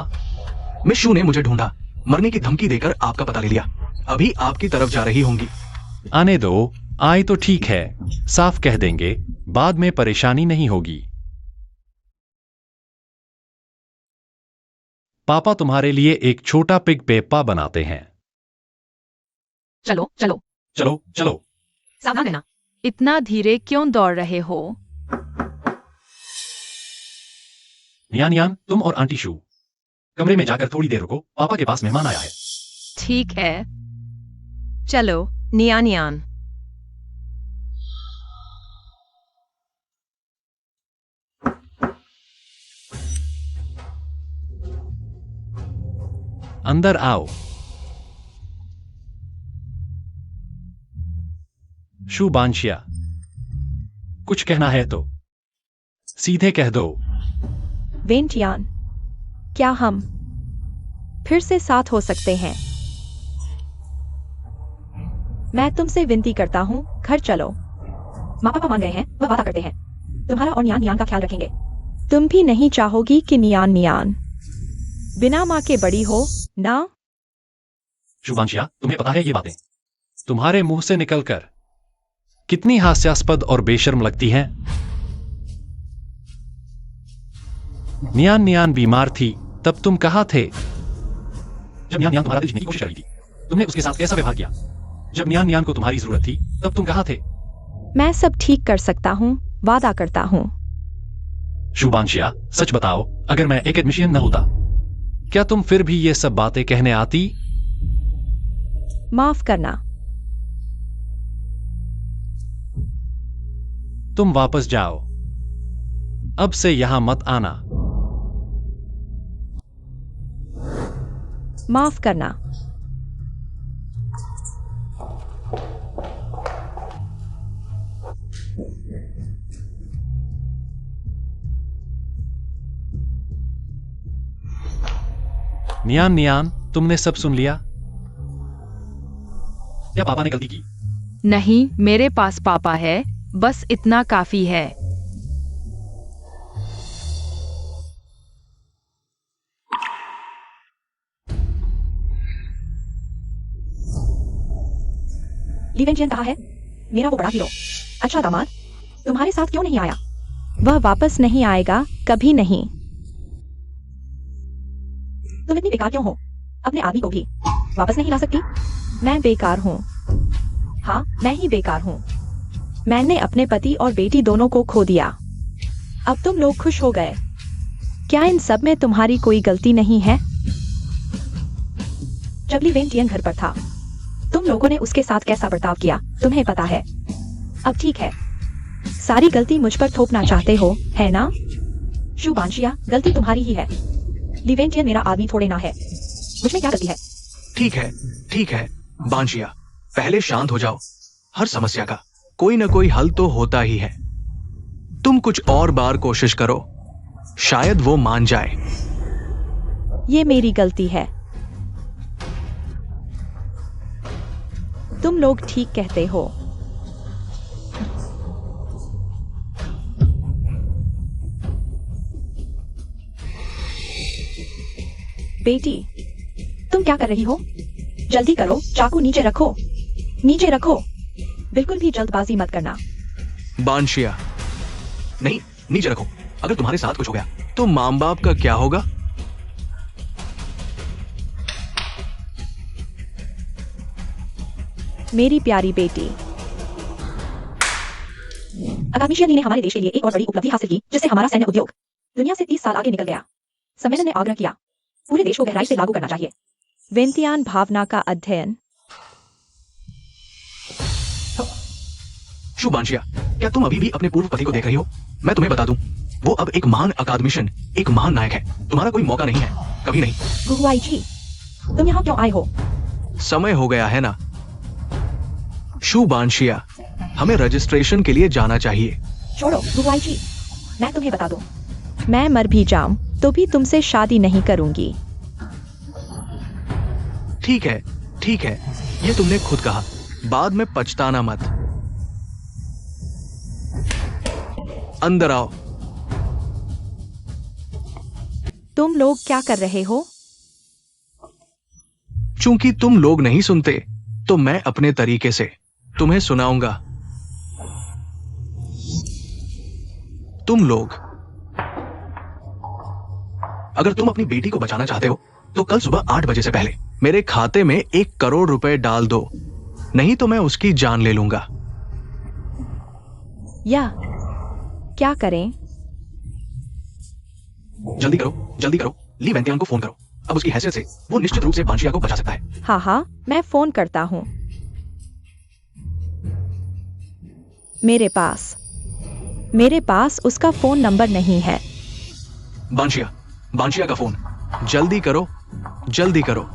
मिस शू ने मुझे ढूंढा, मरने की धमकी देकर आपका पता ले लिया। अभी आपकी तरफ जा रही होंगी। आने दो, आए तो ठीक है, साफ कह देंगे, बाद में परेशानी नहीं होगी। पापा तुम्हारे लिए एक छोटा पिग पेप्पा बनाते हैं। चलो चलो। चलो चलो। सावधान रहना। इतना धीरे क्यों दौड़ रहे हो? नियान नियान, तुम और आंटी शू कमरे में जाकर थोड़ी देर रुको, पापा के पास मेहमान आया है। ठीक है। चलो नियान यान। अंदर आओ। शू बांशिया, कुछ कहना है तो सीधे कह दो। वेंटियान, क्या हम फिर से साथ हो सकते हैं? मैं तुमसे विनती करता हूँ, घर चलो। माँ पापा मान गए हैं, वह वादा करते हैं तुम्हारा और नियान नियान का ख्याल रखेंगे। तुम भी नहीं चाहोगी कि नियान नियान बिना माँ के बड़ी हो, ना? शुभांशिया, तुम्हें पता है ये बातें तुम्हारे मुंह से निकलकर कितनी हास्यास्पद और बेशर्म लगती हैं। नियान नियान बीमार थी, तब तुम कहाँ थे? जब नियान नियान तुम्हारा दिल जीतने की कोशिश कर रही थी, तुमने उसके साथ कैसा व्यवहार किया? जब नियान नियान को तुम्हारी जरूरत थी, तब तुम कहाँ थे? मैं सब ठीक कर सकता हूँ, वादा करता हूँ। शुभांशिया, सच बताओ, अगर मैं एक एडमिशियन न होता, क्या तुम फिर भी ये सब बातें कहने आती? माफ करना। तुम वापस जाओ, अब से यहां मत आना। माफ करना। नियान नियान, तुमने सब सुन लिया? क्या पापा ने गलती की? नहीं, मेरे पास पापा है, बस इतना काफी है। लीवेंजियन कहा है, मेरा वो बड़ा हीरो। अच्छा दामाद, तुम्हारे साथ क्यों नहीं आया? वह वापस नहीं आएगा, कभी नहीं। तुम इतनी बेकार क्यों हो? अपने आदमी को भी वापस नहीं ला सकती? मैं बेकार हूँ। हाँ, मैं ही बेकार हूँ। मैंने अपने पति और बेटी दोनों को खो दिया। अब तुम लोग खुश हो गए। क्या इन सब में तुम्हारी कोई गलती नहीं है? जब लीवेंटियन घर पर था, तुम लोगों ने उसके साथ कैसा बर्ताव किया, तुम्हें पता है। अब ठीक है, सारी गलती मुझ पर थोपना चाहते हो, है ना? शुभांशिया, गलती तुम्हारी ही है। लीवेंटियन मेरा आदमी थोड़े ना है। मुझ में क्या गलती है? ठीक है बांशिया, पहले शांत हो जाओ। हर समस्या का कोई ना कोई हल तो होता ही है। तुम कुछ और बार कोशिश करो, शायद वो मान जाए। ये मेरी गलती है। तुम लोग ठीक कहते हो। बेटी, तुम क्या कर रही हो? जल्दी करो, चाकू नीचे रखो। नीचे रखो। बिल्कुल भी जल्दबाजी मत करना। बांशिया, नहीं, नीचे रखो। अगर तुम्हारे साथ कुछ हो गया तो मां बाप का क्या होगा? मेरी प्यारी बेटी। अकादमी ने हमारे देश के लिए एक और बड़ी उपलब्धि हासिल की, जिससे हमारा सैन्य उद्योग दुनिया से 30 साल आगे निकल गया। सम्मेलन ने आग्रह किया पूरे देश को गहराई से लागू करना चाहिए। वेंतियान भावना का अध्ययन। शुभांशिया, क्या तुम अभी भी अपने पूर्व पति को देख रही हो? मैं तुम्हें बता दूं, वो अब एक महान अकादमिशियन, एक महान नायक है। तुम्हारा कोई मौका नहीं है, कभी नहीं। गुहुआई जी, तुम यहाँ क्यों आए हो? समय हो गया है ना। शुभांशिया, हमें रजिस्ट्रेशन के लिए जाना चाहिए। छोड़ो गुहुआई जी, मैं तुम्हें बता दूं, मैं मर भी जाऊं तो भी तुमसे शादी नहीं करूंगी। ठीक है, ठीक है, ये तुमने खुद कहा, बाद में पछताना मत। अंदर आओ। तुम लोग क्या कर रहे हो? चूंकि तुम लोग नहीं सुनते, तो मैं अपने तरीके से तुम्हें सुनाऊंगा। तुम लोग, अगर तुम अपनी बेटी को बचाना चाहते हो, तो कल सुबह 8 बजे से पहले मेरे खाते में 1 करोड़ रुपए डाल दो, नहीं तो मैं उसकी जान ले लूंगा। या क्या करें? जल्दी करो, जल्दी करो। ली वेंतियान को फोन करो। अब उसकी हैसियत से वो निश्चित रूप से बांशिया को बचा सकता है। हाँ हाँ, मैं फोन करता हूँ। मेरे पास उसका फोन नंबर नहीं है। बांशिया का फोन। जल्दी करो, जल्दी करो।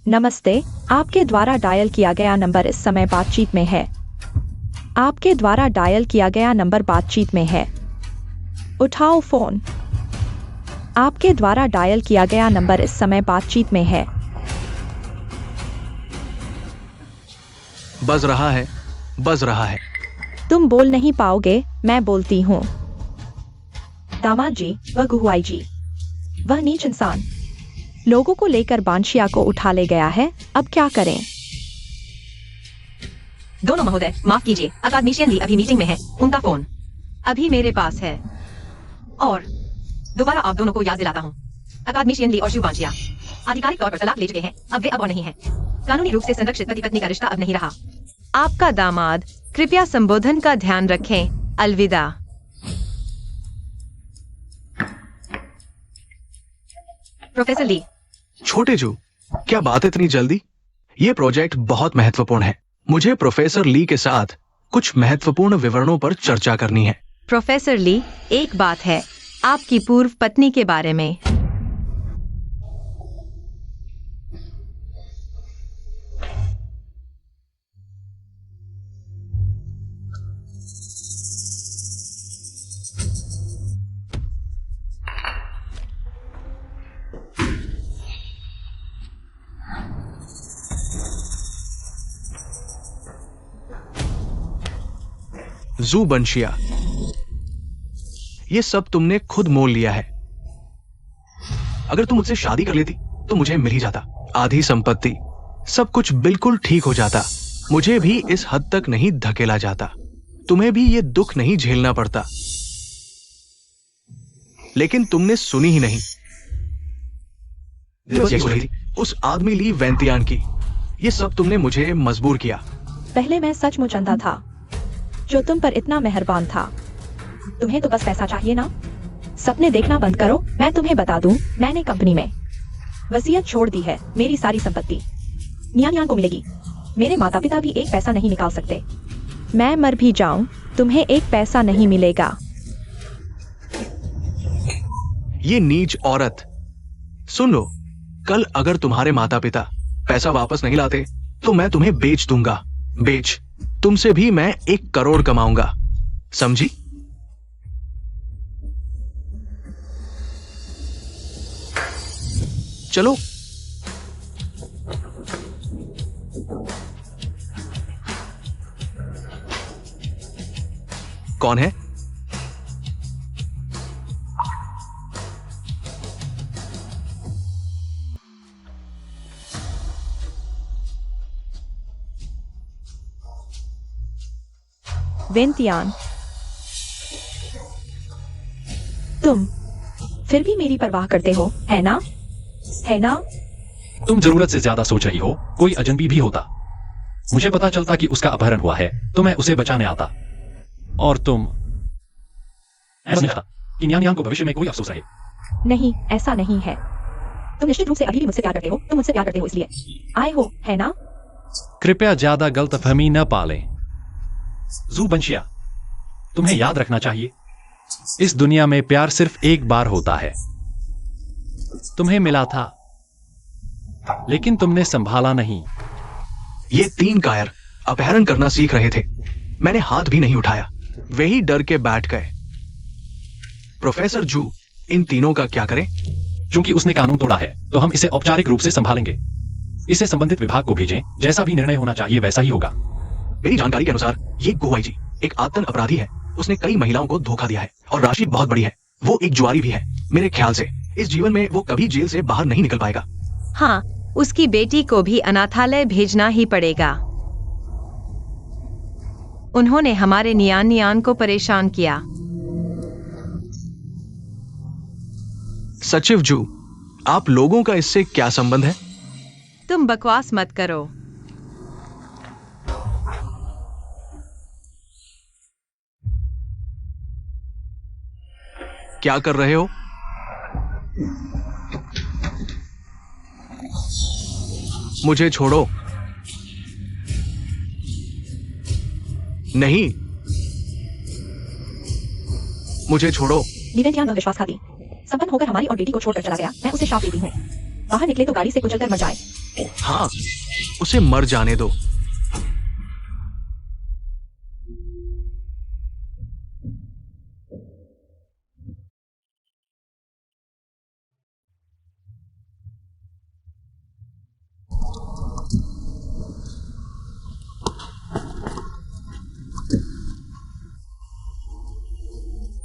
नमस्ते, आपके द्वारा डायल किया गया नंबर इस समय बातचीत में है। आपके द्वारा डायल किया गया नंबर बातचीत में है। उठाओ फोन। आपके द्वारा डायल किया गया नंबर इस समय बातचीत में है। बज रहा है, बज रहा है। तुम बोल नहीं पाओगे, मैं बोलती हूँ। दामाद जी, वह गुहुआई जी, वह नीच इंसान लोगों को लेकर बांशिया को उठा ले गया है। अब क्या करें? दोनों महोदय, माफ कीजिए, अकादमिशियन ली अभी मीटिंग में है। उनका फोन अभी मेरे पास है। और दोबारा आप दोनों को याद दिलाता हूँ, अकादमिशियन ली और शुभांशिया आधिकारिक तौर पर तलाक ले चुके हैं। अब वे अब और नहीं हैं। कानूनी रूप से संरक्षित पति पत्नी का रिश्ता अब नहीं रहा। आपका दामाद, कृपया संबोधन का ध्यान रखें। अलविदा। प्रोफेसर ली। छोटे जू, क्या बात है इतनी जल्दी? ये प्रोजेक्ट बहुत महत्वपूर्ण है। मुझे प्रोफेसर ली के साथ कुछ महत्वपूर्ण विवरणों पर चर्चा करनी है। प्रोफेसर ली, एक बात है आपकी पूर्व पत्नी के बारे में। जू बंशिया, ये सब तुमने खुद मोल लिया है। अगर तुम मुझसे शादी कर लेती तो मुझे मिल ही जाता आधी संपत्ति, सब कुछ बिल्कुल ठीक हो जाता। मुझे भी इस हद तक नहीं धकेला जाता, तुम्हें भी ये दुख नहीं झेलना पड़ता। लेकिन तुमने सुनी ही नहीं। उस आदमी ली वेंतियान की, ये सब तुमने मुझे मजबूर किया। पहले मैं सचमुच अंधा था, जो तुम पर इतना मेहरबान था। तुम्हें तो बस पैसा चाहिए ना? सपने देखना बंद करो। मैं तुम्हें बता दूं, मैंने कंपनी में वसीयत छोड़ दी है। मेरी सारी संपत्ति नियान को मिलेगी। मेरे माता पिता भी एक पैसा नहीं निकाल सकते। मैं मर भी जाऊं, तुम्हें एक पैसा नहीं मिलेगा। ये नीच औरत, सुन लो, कल अगर तुम्हारे माता पिता पैसा वापस नहीं लाते तो मैं तुम्हें बेच दूंगा। बेच, तुमसे भी मैं 1 करोड़ कमाऊंगा, समझी? चलो। कौन है? वेंतियान, तुम फिर भी मेरी परवाह करते हो, है ना? है ना? तुम जरूरत से ज्यादा सोच रही हो। कोई अजनबी भी होता, मुझे पता चलता कि उसका अपहरण हुआ है, तो मैं उसे बचाने आता। और तुम ऐसा नहीं था कि न्यान को भविष्य में कोई अफसोस रहे। नहीं, ऐसा नहीं है। तुम निश्चित रूप से अभी भी मुझसे प्यार करते हो। तुम मुझसे प्यार करते हो इसलिए आए हो, है ना? कृपया ज्यादा गलतफहमी न पालें। जू बंशिया, तुम्हें याद रखना चाहिए, इस दुनिया में प्यार सिर्फ एक बार होता है। तुम्हें मिला था, लेकिन तुमने संभाला नहीं। ये 3 कायर अपहरण करना सीख रहे थे। मैंने हाथ भी नहीं उठाया, वे ही डर के बैठ गए। प्रोफेसर जू, इन तीनों का क्या करें? क्योंकि उसने कानून तोड़ा है, तो हम इसे औपचारिक रूप से संभालेंगे। इसे संबंधित विभाग को भेजें, जैसा भी निर्णय होना चाहिए वैसा ही होगा। मेरी जानकारी के अनुसार ये गोवाईजी एक आतंक अपराधी है। उसने कई महिलाओं को धोखा दिया है और राशि बहुत बड़ी है। वो एक जुआरी भी है। मेरे ख्याल से इस जीवन में वो कभी जेल से बाहर नहीं निकल पाएगा। हाँ, उसकी बेटी को भी अनाथालय भेजना ही पड़ेगा। उन्होंने हमारे नियान को परेशान किया। सचिव जू, आप लोगों का इससे क्या संबंध है? तुम बकवास मत करो। क्या कर रहे हो? मुझे छोड़ो। नहीं, मुझे छोड़ो। लीवेन टियान विश्वासघाती संपन्न होकर हमारी और बेटी को छोड़कर चला गया। मैं उसे शाप देती हूँ, बाहर निकले तो गाड़ी से कुचलकर मर जाए। हाँ, उसे मर जाने दो।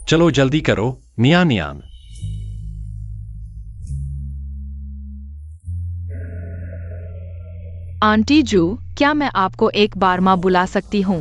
चलो जल्दी करो, नियान। आंटी जू, क्या मैं आपको एक बार मां बुला सकती हूँ?